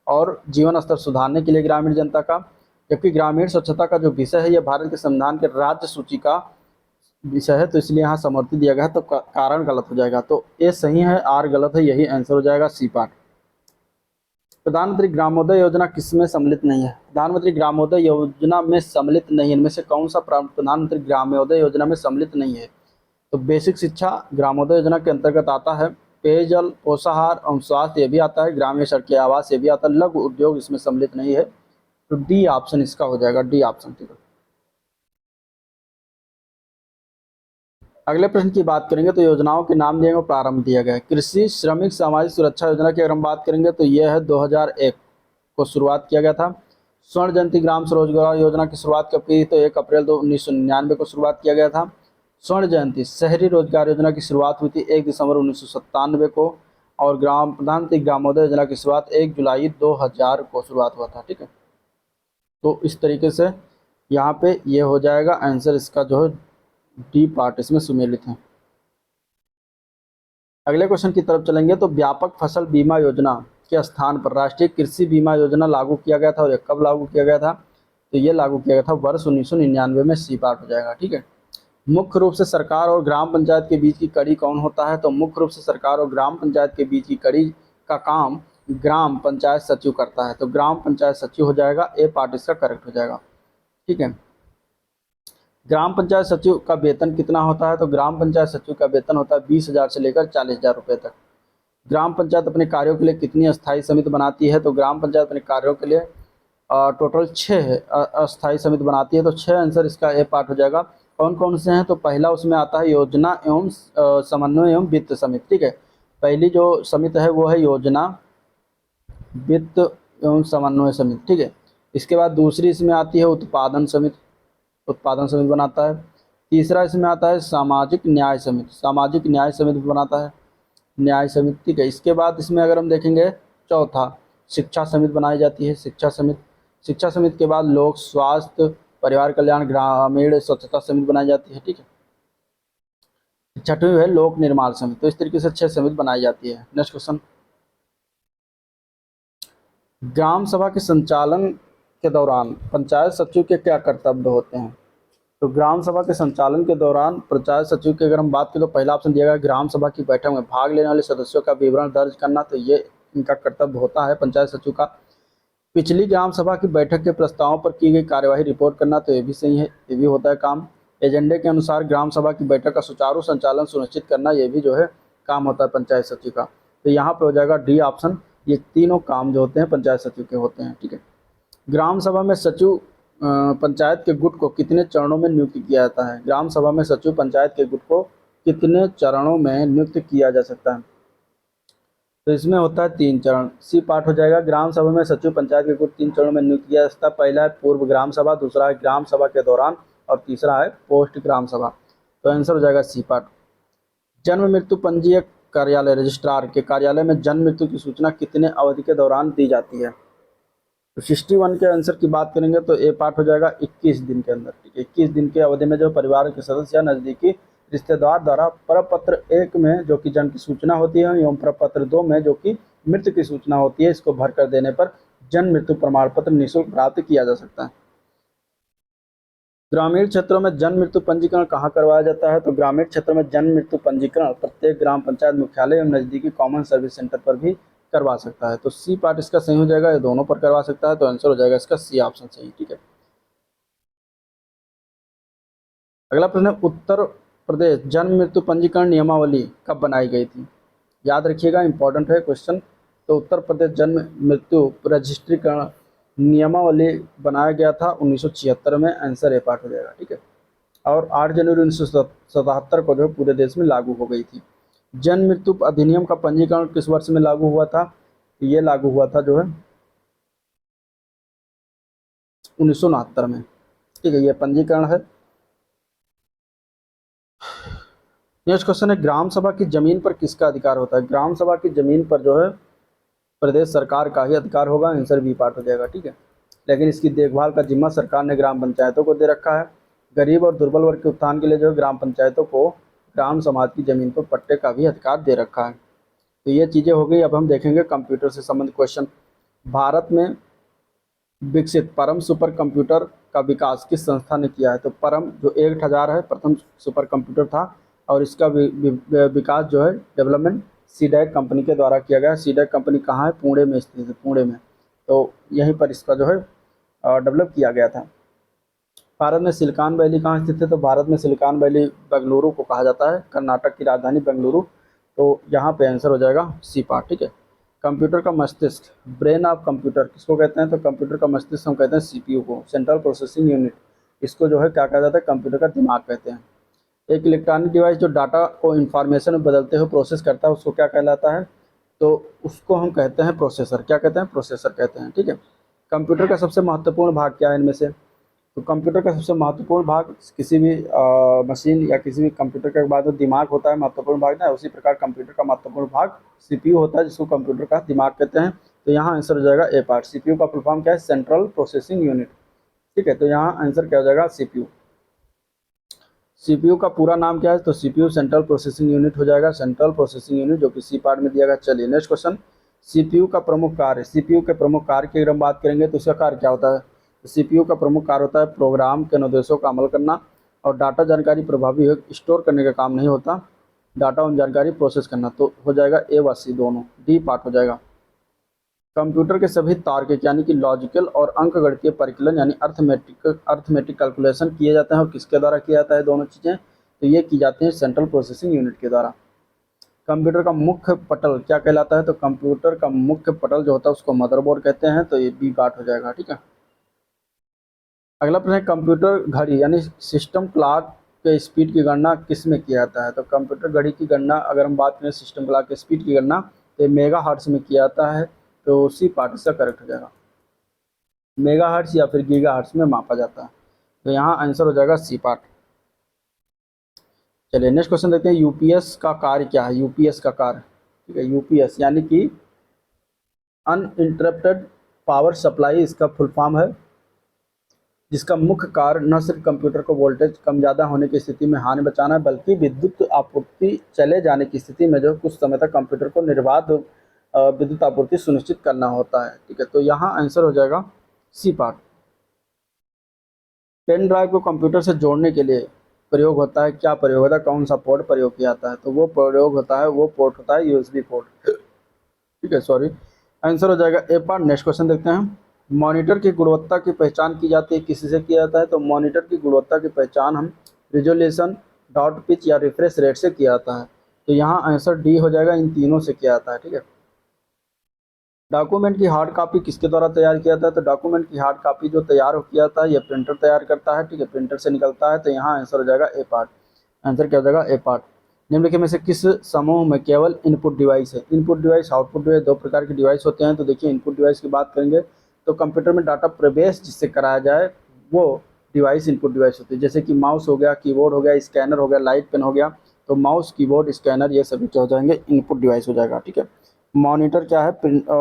और जीवन स्तर सुधारने के लिए ग्रामीण जनता का। जबकि ग्रामीण स्वच्छता का जो विषय है ये भारत के संविधान के राज्य सूची का विषय है, तो इसलिए यहाँ समर्थी दिया गया है, तो कारण गलत हो जाएगा। तो ए सही है, आर गलत है, यही आंसर हो जाएगा, सी पार्ट। प्रधानमंत्री ग्रामोदय योजना किसमें सम्मिलित नहीं है, प्रधानमंत्री ग्रामोदय योजना में सम्मिलित नहीं है। इनमें से कौन सा प्रधानमंत्री ग्रामोदय योजना में सम्मिलित नहीं है, तो बेसिक शिक्षा ग्रामोदय योजना के अंतर्गत आता है, पेयजल, पोषाहार एवं स्वास्थ्य ये भी आता है, ग्रामीण सड़कें, आवास ये भी आता है, लघु उद्योग इसमें सम्मिलित नहीं है। तो डी ऑप्शन इसका हो जाएगा, डी ऑप्शन। ठीक है, अगले प्रश्न की बात करेंगे तो योजनाओं के नाम दिए गए, प्रारंभ दिया गया है। कृषि श्रमिक सामाजिक सुरक्षा योजना की अगर हम बात करेंगे तो यह है 2001 को शुरुआत किया गया था। स्वर्ण जयंती ग्राम स्वरोजगार योजना की शुरुआत कब की, तो 1 अप्रैल 1999 को शुरुआत किया गया था। स्वर्ण जयंती शहरी रोजगार योजना की शुरुआत हुई थी 1 दिसंबर 1997 को, और प्रधानमंत्री ग्रामोदय योजना की शुरुआत 1 जुलाई 2000 को शुरुआत हुआ था। ठीक है, तो इस तरीके से यहाँ पे ये हो जाएगा आंसर, इसका जो है डी पार्ट इसमें सुमेलित है। अगले क्वेश्चन की तरफ चलेंगे तो व्यापक फसल बीमा योजना के स्थान पर राष्ट्रीय कृषि बीमा योजना लागू किया गया था, और ये कब लागू किया गया था, तो ये लागू किया गया था वर्ष 1999 में, सी पार्ट हो जाएगा। ठीक है, मुख्य रूप से सरकार और ग्राम पंचायत के बीच की कड़ी कौन होता है, तो मुख्य रूप से सरकार और ग्राम पंचायत के बीच की कड़ी का काम ग्राम पंचायत सचिव करता है। तो ग्राम पंचायत सचिव हो जाएगा, ए पार्ट इसका करेक्ट हो जाएगा। ठीक है, ग्राम पंचायत सचिव का वेतन कितना होता है, तो ग्राम पंचायत सचिव का वेतन होता है 20,000 से लेकर 40,000 रुपये तक। ग्राम पंचायत अपने कार्यों के लिए कितनी अस्थायी समिति बनाती है, तो ग्राम पंचायत अपने कार्यों के लिए टोटल 6 अस्थायी समिति बनाती है। तो 6 आंसर इसका ए पार्ट हो जाएगा। कौन कौन से हैं, तो पहला उसमें आता है योजना एवं समन्वय एवं वित्त समिति। ठीक है, पहली जो समिति है वो है योजना वित्त एवं समन्वय समिति। ठीक है, इसके बाद दूसरी इसमें आती है उत्पादन समिति, उत्पादन समिति बनाता है। तीसरा इसमें आता है सामाजिक न्याय समिति, सामाजिक न्याय समिति बनाता है, न्याय समिति। ठीक है, इसके बाद इसमें अगर हम देखेंगे चौथा शिक्षा समिति बनाई जाती है, शिक्षा समिति। शिक्षा समिति के बाद लोक स्वास्थ्य परिवार कल्याण ग्रामीण स्वच्छता समिति बनाई जाती है। ठीक है, छठवीं है लोक निर्माण समिति। तो इस तरीके से 6 समिति बनाई जाती है। नेक्स्ट क्वेश्चन, ग्राम सभा के संचालन के दौरान पंचायत सचिव के क्या कर्तव्य होते हैं, तो ग्राम सभा के संचालन के दौरान पंचायत सचिव की अगर हम बात करें तो पहला ऑप्शन दिया गया ग्राम सभा की बैठक में भाग लेने वाले सदस्यों का विवरण दर्ज करना, तो ये इनका कर्तव्य होता है पंचायत सचिव का। पिछली ग्राम सभा की बैठक के प्रस्तावों पर की गई कार्यवाही रिपोर्ट करना, तो ये भी सही है, ये भी होता है काम। एजेंडे के अनुसार ग्राम सभा की बैठक का सुचारू संचालन सुनिश्चित करना, ये भी जो है काम होता है पंचायत सचिव का। तो यहाँ पे हो जाएगा डी ऑप्शन, ये तीनों काम जो होते हैं पंचायत सचिव के होते हैं। ठीक है, ग्राम सभा में सचिव पंचायत के गुट को कितने चरणों में नियुक्त किया जाता है, ग्राम सभा में सचिव पंचायत के गुट को कितने चरणों में नियुक्त किया जा सकता है? तो इसमें होता है 3 चरण। सी पार्ट हो जाएगा। ग्राम सभा में सचिव पंचायत के कुल 3 चरणों में नियुक्त किया जा सकता है। पहला है पूर्व ग्राम सभा, दूसरा है ग्राम सभा के दौरान और तीसरा है पोस्ट ग्राम सभा। तो आंसर हो जाएगा सी पार्ट। जन्म मृत्यु पंजीयक कार्यालय रजिस्ट्रार के कार्यालय में जन्म मृत्यु की सूचना कितने अवधि के दौरान दी जाती है? तो 61 के आंसर की बात करेंगे तो ए पार्ट हो जाएगा 21 दिन के अंदर। ठीक है, 21 दिन के अवधि में जो परिवार के सदस्य या नज़दीकी रिश्तेदार द्वारा प्रपत्र 1 में जो कि जन्म की सूचना होती है एवं प्रपत्र 2 में जो कि मृत्यु की सूचना होती है, इसको भर कर देने पर जन्म मृत्यु प्रमाण पत्र निःशुल्क प्राप्त किया जा सकता है। ग्रामीण क्षेत्रों में जन्म मृत्यु पंजीकरण कहाँ करवाया जाता है? तो ग्रामीण क्षेत्रों में जन्म मृत्यु पंजीकरण प्रत्येक ग्राम पंचायत मुख्यालय एवं नजदीकी कॉमन सर्विस सेंटर पर भी करवा सकता है। तो सी पार्ट इसका सही हो जाएगा, ये दोनों पर करवा सकता है। तो आंसर हो जाएगा इसका सी ऑप्शन सही। ठीक है, अगला प्रश्न है उत्तर प्रदेश जन्म मृत्यु पंजीकरण नियमावली कब बनाई गई थी? याद रखिएगा, इंपॉर्टेंट है क्वेश्चन। तो उत्तर प्रदेश जन्म मृत्यु रजिस्ट्रीकरण नियमावली बनाया गया था 1976 में। आंसर ए पार्ट हो जाएगा। ठीक है, और 8 जनवरी 1977 को जो पूरे देश में लागू हो गई थी। जन्म मृत्यु अधिनियम का पंजीकरण किस वर्ष में लागू हुआ था? ये लागू हुआ था जो है 1969 में। ठीक है, ये पंजीकरण है। नेक्स्ट क्वेश्चन है ग्राम सभा की जमीन पर किसका अधिकार होता है? ग्राम सभा की जमीन पर जो है प्रदेश सरकार का ही अधिकार होगा। आंसर बी पार्ट हो जाएगा। ठीक है, लेकिन इसकी देखभाल का जिम्मा सरकार ने ग्राम पंचायतों को दे रखा है। गरीब और दुर्बल वर्ग के उत्थान के लिए जो ग्राम पंचायतों को ग्राम समाज की जमीन पर पट्टे का भी अधिकार दे रखा है। तो ये चीज़ें हो गई। अब हम देखेंगे कंप्यूटर से संबंधित क्वेश्चन। भारत में विकसित परम सुपर कंप्यूटर का विकास किस संस्था ने किया है? तो परम जो 1000 है प्रथम सुपर कंप्यूटर था और इसका विकास जो है डेवलपमेंट सीडैक कंपनी के द्वारा किया गया। सीडैक कंपनी कहाँ है? पुणे में स्थित है, पुणे में। तो यहीं पर इसका जो है डेवलप किया गया था। भारत में सिलिकॉन वैली कहाँ स्थित है? तो भारत में सिलिकॉन वैली बेंगलुरु को कहा जाता है, कर्नाटक की राजधानी बेंगलुरु। तो यहाँ पे आंसर हो जाएगा सी पार्ट। ठीक है, कंप्यूटर का मस्तिष्क ब्रेन ऑफ कंप्यूटर किसको कहते हैं? तो कंप्यूटर का मस्तिष्क हम कहते हैं सीपीयू को, सेंट्रल प्रोसेसिंग यूनिट। इसको जो है क्या कहा जाता है? कंप्यूटर का दिमाग कहते हैं। एक इलेक्ट्रॉनिक डिवाइस जो डाटा को इंफॉर्मेशन में बदलते हुए प्रोसेस करता है उसको क्या कहलाता है? तो उसको हम कहते हैं प्रोसेसर। क्या कहते हैं? प्रोसेसर कहते हैं। ठीक है, कंप्यूटर का सबसे महत्वपूर्ण भाग क्या है इनमें से? तो कंप्यूटर का सबसे महत्वपूर्ण भाग किसी भी मशीन या किसी भी कंप्यूटर के बाद दिमाग होता है महत्वपूर्ण भाग ना, उसी प्रकार कंप्यूटर का महत्वपूर्ण भाग सीपीयू होता है जिसको कंप्यूटर का दिमाग कहते हैं। तो यहाँ आंसर हो जाएगा ए पार्ट। सीपीयू का फुल फॉर्म क्या है? Central processing unit. ठीक है, तो यहाँ आंसर क्या हो जाएगा? सीपीयू। सीपीयू का पूरा नाम क्या है? तो सीपीयू सेंट्रल प्रोसेसिंग यूनिट हो जाएगा, सेंट्रल प्रोसेसिंग यूनिट, जो कि सी पार्ट में दिया गया। चलिए नेक्स्ट क्वेश्चन, सीपीयू का प्रमुख कार्य। सीपीयू के प्रमुख कार्य की अगर हम बात करेंगे तो इसका कार्य क्या होता है? तो सीपीयू का प्रमुख कार्य होता है प्रोग्राम के अनुदेशों का अमल करना और डाटा जानकारी प्रभावी स्टोर करने का काम नहीं होता, डाटा और जानकारी प्रोसेस करना। तो हो जाएगा ए व सी दोनों, डी पार्ट हो जाएगा। कंप्यूटर के सभी तार्किक यानी कि लॉजिकल और अंकगणितीय परिकलन यानी अर्थमेटिक कैलकुलेशन किए जाते हैं और किसके द्वारा किया जाता है दोनों चीज़ें? तो ये की जाती हैं सेंट्रल प्रोसेसिंग यूनिट के द्वारा। कंप्यूटर का मुख्य पटल क्या कहलाता है? तो कंप्यूटर का मुख्य पटल जो होता है उसको मदरबोर्ड कहते हैं। तो ये बी पार्ट हो जाएगा। ठीक है, अगला प्रश्न है कंप्यूटर घड़ी यानी सिस्टम क्लॉक के स्पीड की गणना किस में किया जाता है? तो कंप्यूटर घड़ी की गणना अगर हम बात करें सिस्टम क्लॉक के स्पीड की गणना तो मेगा हर्ट्ज में किया जाता है। तो सी पार्ट इसका करेक्ट हो जाएगा। मेगा हर्ट्ज या फिर गीगा हर्ट्ज में मापा जाता है। तो यहाँ आंसर हो जाएगा सी पार्ट। चलिए नेक्स्ट क्वेश्चन देखते हैं, यूपीएस का कार्य क्या है? यूपीएस का कार्य, ठीक है, यूपीएस यानी कि अनइंटरप्टेड पावर सप्लाई इसका फुल फॉर्म है, जिसका मुख्य कार्य न सिर्फ कंप्यूटर को वोल्टेज कम ज़्यादा होने की स्थिति में हानि बचाना है बल्कि विद्युत आपूर्ति चले जाने की स्थिति में जो कुछ समय तक कंप्यूटर को निर्बाध विद्युत आपूर्ति सुनिश्चित करना होता है। ठीक है, तो यहाँ आंसर हो जाएगा सी पार्ट। पेन ड्राइव को कंप्यूटर से जोड़ने के लिए प्रयोग होता है, क्या प्रयोग होता है? कौन सा पोर्ट प्रयोग किया जाता है? तो वो प्रयोग होता है, वो पोर्ट होता है यूएसबी पोर्ट। ठीक है, सॉरी, आंसर हो जाएगा ए पार्ट। नेक्स्ट क्वेश्चन देखते हैं, मॉनिटर की गुणवत्ता की पहचान की जाती है, किसी से किया जाता है? तो मॉनिटर की गुणवत्ता की पहचान हम रिजोल्यूशन, डॉट पिच या रिफ्रेश रेट से किया जाता है। तो यहाँ आंसर डी हो जाएगा, इन तीनों से किया जाता है। ठीक है, डॉक्यूमेंट की हार्ड कॉपी किसके द्वारा तैयार किया जाता है? तो डॉक्यूमेंट की हार्ड कॉपी जो तैयार किया जाता है ये प्रिंटर तैयार करता है। ठीक है, प्रिंटर से निकलता है। तो यहाँ आंसर हो जाएगा ए पार्ट। आंसर क्या हो जाएगा? ए पार्ट। निम्नलिखित में से किस समूह में केवल इनपुट डिवाइस है? इनपुट डिवाइस, आउटपुट डिवाइस, दो प्रकार के डिवाइस होते हैं। तो देखिए इनपुट डिवाइस की बात करेंगे तो कंप्यूटर में डाटा प्रवेश जिससे कराया जाए वो डिवाइस इनपुट डिवाइस होती है। जैसे कि माउस हो गया, कीबोर्ड हो गया, स्कैनर हो गया, लाइट पेन हो गया। तो माउस, कीबोर्ड, स्कैनर ये सभी क्या हो जाएंगे? इनपुट डिवाइस हो जाएगा। ठीक है। मॉनिटर क्या है?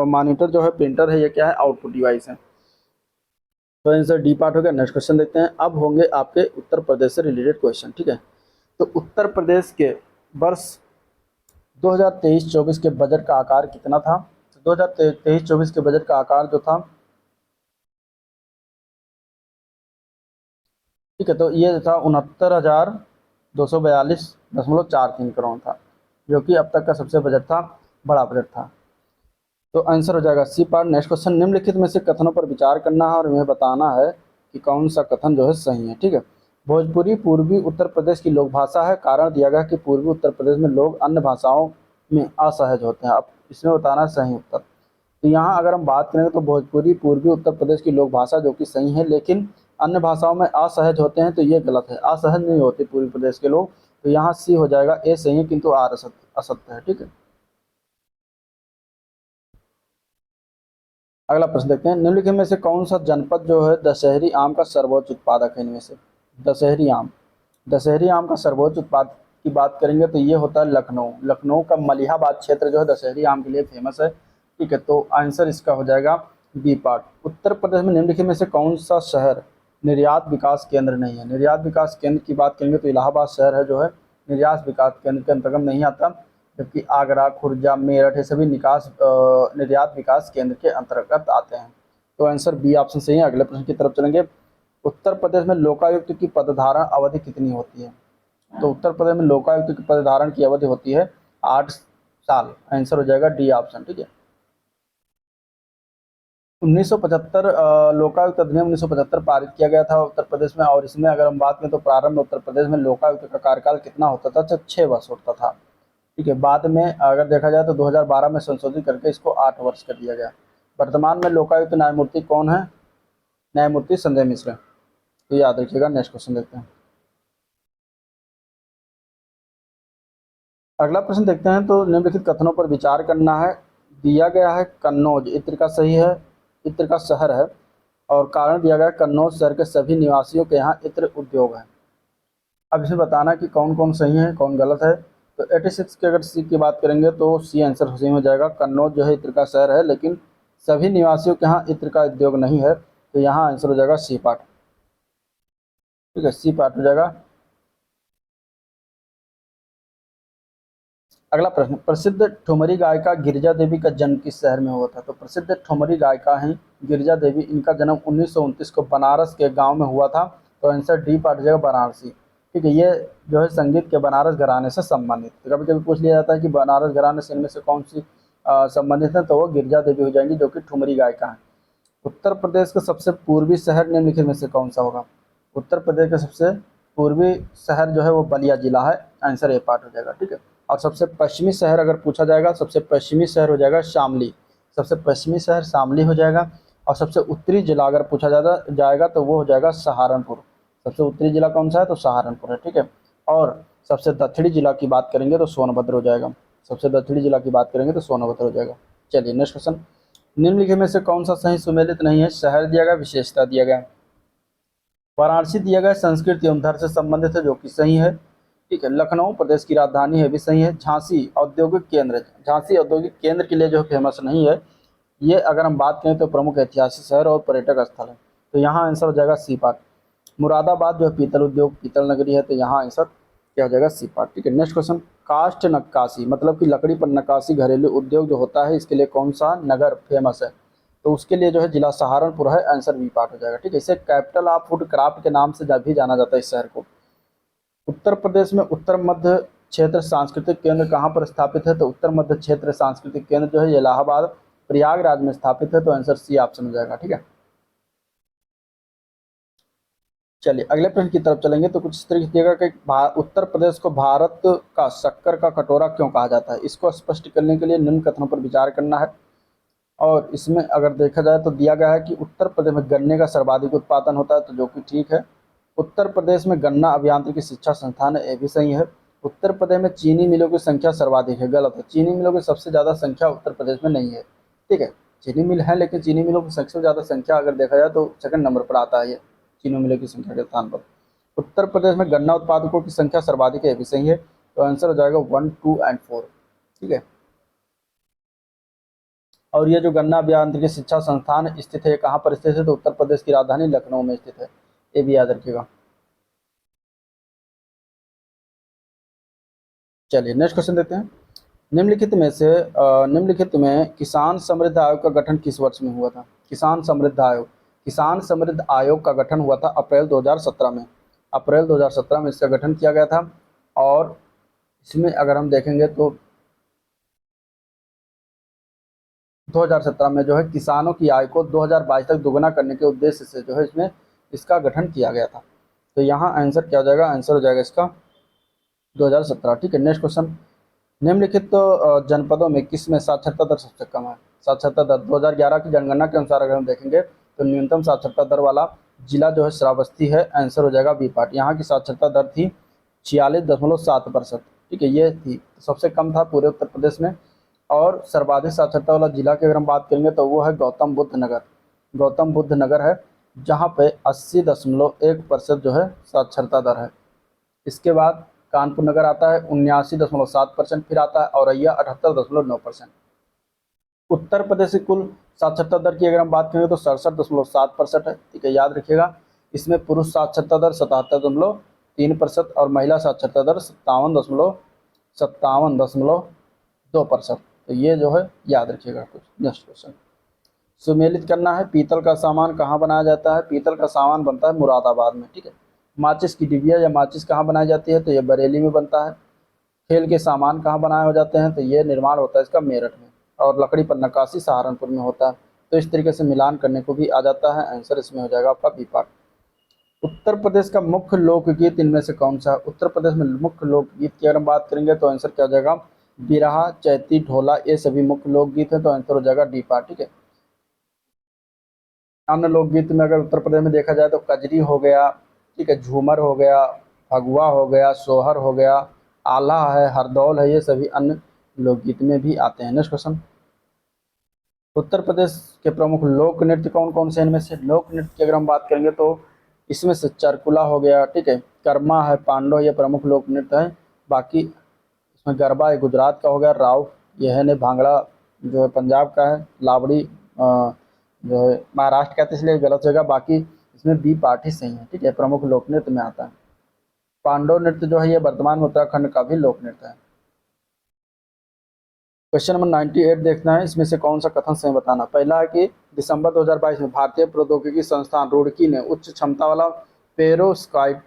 मॉनिटर जो है प्रिंटर है, ये क्या है? आउटपुट डिवाइस है। तो आंसर डी पार्ट हो गया। नेक्स्ट क्वेश्चन देखते हैं। अब होंगे आपके उत्तर प्रदेश से रिलेटेड क्वेश्चन। ठीक है। तो उत्तर प्रदेश के वर्ष 2023-24 के बजट का आकार कितना था? तो 2023-24 के बजट का आकार जो था, ठीक है, तो ये था 69,242.43 करोड़ था, जो कि अब तक का सबसे बजट था, बड़ा बजट था। तो आंसर हो जाएगा सी पार्ट। Next question. निम्नलिखित में से कथनों पर विचार करना है और इन्हें बताना है कि कौन सा कथन जो है सही है। ठीक है। भोजपुरी पूर्वी उत्तर प्रदेश की लोक भाषा है। कारण दिया गया कि पूर्वी उत्तर प्रदेश में लोग अन्य भाषाओं में असहज होते हैं। अब इसमें बताना है सही उत्तर। तो यहाँ अगर हम बात करेंगे तो भोजपुरी पूर्वी उत्तर प्रदेश की लोक भाषा जो कि सही है, लेकिन अन्य भाषाओं में असहज होते हैं, तो ये गलत है। असहज नहीं होते पूर्वी प्रदेश के लोग। तो यहाँ सी हो जाएगा, ए सही है किंतु आर असत्य है। ठीक है। अगला प्रश्न देखते हैं। निम्नलिखित में से कौन सा जनपद जो है दशहरी आम का सर्वोच्च उत्पादक है? इनमें से दशहरी आम, दशहरी आम का सर्वोच्च उत्पाद की बात करेंगे तो ये होता है लखनऊ। लखनऊ का मलिहाबाद क्षेत्र जो है दशहरी आम के लिए फेमस है। ठीक है। तो आंसर इसका हो जाएगा बी पार्ट। उत्तर प्रदेश में निम्नलिखित में से कौन सा शहर निर्यात विकास केंद्र नहीं है? निर्यात विकास केंद्र की बात करेंगे तो इलाहाबाद शहर है जो है निर्यात विकास केंद्र के अंतर्गत नहीं आता, जबकि आगरा, खुर्जा, मेरठ ये सभी निर्यात विकास केंद्र के अंतर्गत आते हैं। तो आंसर बी ऑप्शन सही है। अगले प्रश्न की तरफ चलेंगे। उत्तर प्रदेश में लोकायुक्त की पदधारण अवधि कितनी होती है? तो उत्तर प्रदेश में लोकायुक्त की पदधारण की अवधि होती है 8 साल। आंसर हो जाएगा डी ऑप्शन। ठीक है। 1975 लोकायुक्त अधिनियम 1975 पारित किया गया था उत्तर प्रदेश में। और इसमें अगर हम बात करें तो प्रारंभ में उत्तर प्रदेश में लोकायुक्त का कार्यकाल कितना होता था? तो 6 वर्ष होता था। ठीक है। बाद में अगर देखा जाए तो 2012 में संशोधित करके इसको 8 वर्ष कर दिया गया। वर्तमान में लोकायुक्त न्यायमूर्ति कौन है? न्यायमूर्ति संजय मिश्र। तो याद रखिएगा। नेक्स्ट क्वेश्चन देखते हैं। अगला प्रश्न देखते हैं। तो निम्नलिखित कथनों पर विचार करना है। दिया गया है कन्नौज इत्र का सही है, इत्र का शहर है, और कारण दिया गया है कन्नौज शहर के सभी निवासियों के यहाँ इत्र उद्योग है। अब इसे बताना कि कौन कौन सही है कौन गलत है। तो 86 की अगर सी की बात करेंगे तो सी आंसर सही हो जाएगा। कन्नौज जो है इत्र का शहर है, लेकिन सभी निवासियों के यहाँ इत्र का उद्योग नहीं है। तो यहाँ आंसर हो जाएगा सी पार्ट। ठीक है। सी पार्ट हो जाएगा। अगला प्रश्न। प्रसिद्ध ठुमरी गायिका गिरिजा देवी का जन्म किस शहर में हुआ था? तो प्रसिद्ध ठुमरी गायिका हैं गिरिजा देवी। इनका जन्म 1929 को बनारस के गांव में हुआ था। तो आंसर डी पार्ट हो जाएगा बनारसी। ठीक है। ये जो है संगीत के बनारस घराने से संबंधित। तो कभी कभी पूछ लिया जाता है कि बनारस घराने से इनमें से कौन सी संबंधित है, तो वो गिरिजा देवी हो जाएंगी जो कि ठुमरी गायिका है। उत्तर प्रदेश का सबसे पूर्वी शहर निम्नलिखित में से कौन सा होगा? उत्तर प्रदेश का सबसे पूर्वी शहर जो है वो बलिया जिला है। आंसर ए पार्ट हो जाएगा। ठीक है। और सबसे पश्चिमी शहर अगर पूछा जाएगा, सबसे पश्चिमी शहर हो जाएगा शामली। सबसे पश्चिमी शहर शामली हो जाएगा। और सबसे उत्तरी जिला अगर पूछा जाएगा तो वो हो जाएगा सहारनपुर। सबसे उत्तरी जिला कौन सा है? तो सहारनपुर है। ठीक है। और सबसे दक्षिणी जिला की बात करेंगे तो सोनभद्र हो जाएगा। सबसे दक्षिणी जिला की बात करेंगे तो सोनभद्र हो जाएगा। चलिए नेक्स्ट क्वेश्चन। निम्नलिखित में से कौन सा सही सुमेलित नहीं है? शहर दिया गया, विशेषता दिया गया। वाराणसी दिया गया संस्कृत एवं धर्म से संबंधित है, जो कि सही है। ठीक है। लखनऊ प्रदेश की राजधानी है, भी सही है। झांसी औद्योगिक केंद्र, झांसी औद्योगिक केंद्र के लिए जो फेमस नहीं है। ये अगर हम बात करें तो प्रमुख ऐतिहासिक शहर और पर्यटक स्थल है। तो यहाँ आंसर हो जाएगा सी पार्ट। मुरादाबाद जो है पीतल उद्योग, पीतल नगरी है। तो यहाँ आंसर क्या हो जाएगा? C part. ठीक है। Next question. काष्ठ नक्काशी मतलब कि लकड़ी पर नक्काशी घरेलू उद्योग जो होता है, इसके लिए कौन सा नगर फेमस है? तो उसके लिए जो है जिला सहारनपुर है। आंसर बी पार्ट हो जाएगा। ठीक है। इसे कैपिटल ऑफ वुड क्राफ्ट के नाम से भी जाना जाता है इस शहर को। उत्तर प्रदेश में उत्तर मध्य क्षेत्र सांस्कृतिक केंद्र कहाँ पर स्थापित है? तो उत्तर मध्य क्षेत्र सांस्कृतिक केंद्र जो है ये इलाहाबाद प्रयागराज में स्थापित है। तो आंसर सी ऑप्शन हो जाएगा। ठीक है। चलिए अगले प्रश्न की तरफ चलेंगे। तो कुछ इस तरीके दिएगा कि उत्तर प्रदेश को भारत का शक्कर का कटोरा क्यों कहा जाता है? इसको स्पष्ट करने के लिए निम्न कथनों पर विचार करना है। और इसमें अगर देखा जाए तो दिया गया है कि उत्तर प्रदेश में गन्ने का सर्वाधिक उत्पादन होता है, तो जो कि ठीक है। उत्तर प्रदेश में गन्ना अभियांत्रिकी शिक्षा संस्थान है, ये भी सही है। उत्तर प्रदेश में चीनी मिलों की संख्या सर्वाधिक है, गलत है। चीनी मिलों की सबसे ज़्यादा संख्या उत्तर प्रदेश में नहीं है, ठीक है। चीनी मिल है लेकिन चीनी मिलों की सबसे ज़्यादा संख्या अगर देखा जाए तो सेकंड नंबर पर आता है ये, चीनी मिलों की संख्या के स्थान पर। उत्तर प्रदेश में गन्ना उत्पादकों की संख्या सर्वाधिक है, ये भी सही है। तो आंसर हो जाएगा 1, 2 एंड 4, ठीक है। और ये जो गन्ना अभियांत्रिकी शिक्षा संस्थान स्थित है, ये कहाँ पर स्थित है? तो उत्तर प्रदेश की राजधानी लखनऊ में स्थित है, ये भी याद रखिएगा। चलिए नेक्स्ट क्वेश्चन देते हैं। निम्नलिखित में किसान समृद्धि आयोग का गठन किस वर्ष में हुआ था? किसान समृद्धि आयोग का गठन हुआ था अप्रैल 2017 में। अप्रैल 2017 में इसका गठन किया गया था। और इसमें अगर हम देखेंगे तो 2017 में जो है किसानों की आय को 2022 तक दोगुना करने के उद्देश्य से जो है इसमें इसका गठन किया गया था। तो यहाँ आंसर क्या हो जाएगा? आंसर हो जाएगा इसका 2017, ठीक है। नेक्स्ट क्वेश्चन, निम्नलिखित जनपदों में किस में साक्षरता दर सबसे कम है? साक्षरता दर 2011 की जनगणना के अनुसार अगर हम देखेंगे तो न्यूनतम साक्षरता दर वाला जिला जो है श्रावस्ती है, आंसर हो जाएगा बी पार्ट। यहाँ की साक्षरता दर थी 46.7%, ठीक है, ये थी। सबसे कम था पूरे उत्तर प्रदेश में। और सर्वाधिक साक्षरता वाला जिला की अगर हम बात करेंगे तो वो है गौतम बुद्ध नगर है, जहाँ पे 80.1% जो है साक्षरता दर है। इसके बाद कानपुर नगर आता है 79.7%, फिर आता है औरैया 78.9%। उत्तर प्रदेश की कुल साक्षरता दर की अगर हम बात करें तो 67.7% है, ठीक है, याद रखिएगा। इसमें पुरुष साक्षरता दर 77.3% और महिला साक्षरता दर 57.2%। तो ये जो है याद रखिएगा कुछ। नेक्स्ट क्वेश्चन, सुमेलित करना है, पीतल का सामान कहाँ बनाया जाता है? पीतल का सामान बनता है मुरादाबाद में, ठीक है। माचिस की डिबिया या माचिस कहाँ बनाई जाती है? तो ये बरेली में बनता है। खेल के सामान कहाँ बनाए हो जाते हैं? तो ये निर्माण होता है इसका मेरठ में। और लकड़ी पर नक्काशी सहारनपुर में होता है। तो इस तरीके से मिलान करने को भी आ जाता है, आंसर इसमें हो जाएगा आपका बी पार्ट। उत्तर प्रदेश का मुख्य लोकगीत इनमें से कौन सा है? उत्तर प्रदेश में मुख्य लोकगीत की अगर हम बात करेंगे तो आंसर क्या हो जाएगा? बिरहा, चैती, ढोला, ये सभी मुख्य लोकगीत है, तो आंसर हो जाएगा डी पार्ट, ठीक है। अन्य लोकगीत में अगर उत्तर प्रदेश में देखा जाए तो कजरी हो गया, ठीक है, झूमर हो गया, फगुआ हो गया, सोहर हो गया, आला है, हरदौल है, ये सभी अन्य लोकगीत में भी आते हैं। नेक्स्ट क्वेश्चन, उत्तर प्रदेश के प्रमुख लोक नृत्य कौन कौन से? इनमें से लोक नृत्य की अगर हम बात करेंगे तो इसमें से चरकुला हो गया, ठीक है, कर्मा है, पांडव, ये प्रमुख लोक नृत्य है। बाकी इसमें गरबा है गुजरात का हो गया, राव ये है ने, भांगड़ा जो है पंजाब का है, लावड़ी जो है महाराष्ट्र का है, इसलिए गलत होगा। बाकी इसमें बी पार्ट ही सही है, ठीक है, प्रमुख लोक नृत्य में आता है। पांडव नृत्य जो है ये वर्तमान में उत्तराखंड का भी लोक नृत्य है। क्वेश्चन नंबर 98 देखना है, इसमें से कौन सा कथन सही बताना। पहला है कि दिसंबर 2022 में भारतीय प्रौद्योगिकी संस्थान रुड़की ने उच्च क्षमता वाला पेरोस्काइट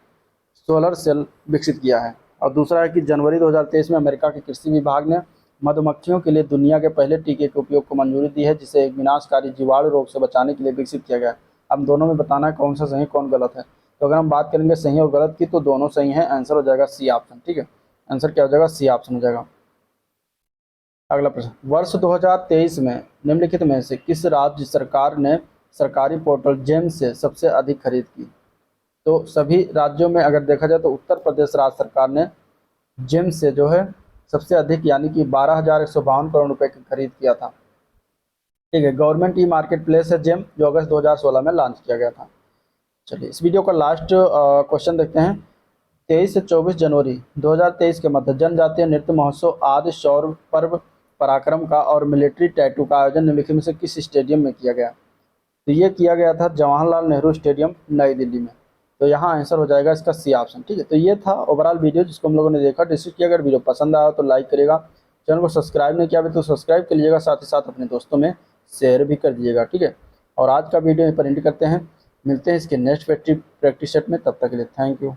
सोलर सेल विकसित किया है। और दूसरा है कि जनवरी 2023 में अमेरिका के कृषि विभाग ने मधुमक्खियों के लिए दुनिया के पहले टीके के उपयोग को मंजूरी दी है, जिसे एक विनाशकारी जीवाणु रोग से बचाने के लिए विकसित किया गया है। अब दोनों में बताना है कौन सा सही कौन गलत है। तो अगर हम बात करेंगे सही और गलत की तो दोनों सही हैं, आंसर हो जाएगा सी ऑप्शन, ठीक है, आंसर क्या हो जाएगा? सी ऑप्शन हो जाएगा। अगला प्रश्न, वर्ष 2023 में निम्नलिखित में से किस राज्य सरकार ने सरकारी पोर्टल जेम से सबसे अधिक खरीद की? तो सभी राज्यों में अगर देखा जाए तो उत्तर प्रदेश राज्य सरकार ने जेम से जो है सबसे अधिक यानी कि 12,152 करोड़ रुपए की खरीद किया था, ठीक है। गवर्नमेंट ई मार्केट प्लेस है जेम, जो अगस्त 2016 में लॉन्च किया गया था। चलिए इस वीडियो का लास्ट क्वेश्चन देखते हैं। 23 से 24 जनवरी 2023 के मध्य जनजातीय नृत्य महोत्सव आदि शौर्य पर्व पराक्रम का और मिलिट्री टैटू का आयोजन निम्नलिखित में से किस स्टेडियम में किया गया? तो ये किया गया था जवाहरलाल नेहरू स्टेडियम नई दिल्ली में। तो यहाँ आंसर हो जाएगा इसका सी ऑप्शन, ठीक है। तो ये था ओवरऑल वीडियो जिसको हम लोगों ने देखा, डिस्कस किया। अगर वीडियो पसंद आया तो लाइक करिएगा, चैनल को सब्सक्राइब नहीं किया अभी तो सब्सक्राइब कर लीजिएगा, साथ ही साथ अपने दोस्तों में शेयर भी कर दीजिएगा, ठीक है। और आज का वीडियो यहीं पर एंड करते हैं, मिलते हैं इसके नेक्स्ट प्रैक्टिस सेट में, तब तक के लिए थैंक यू।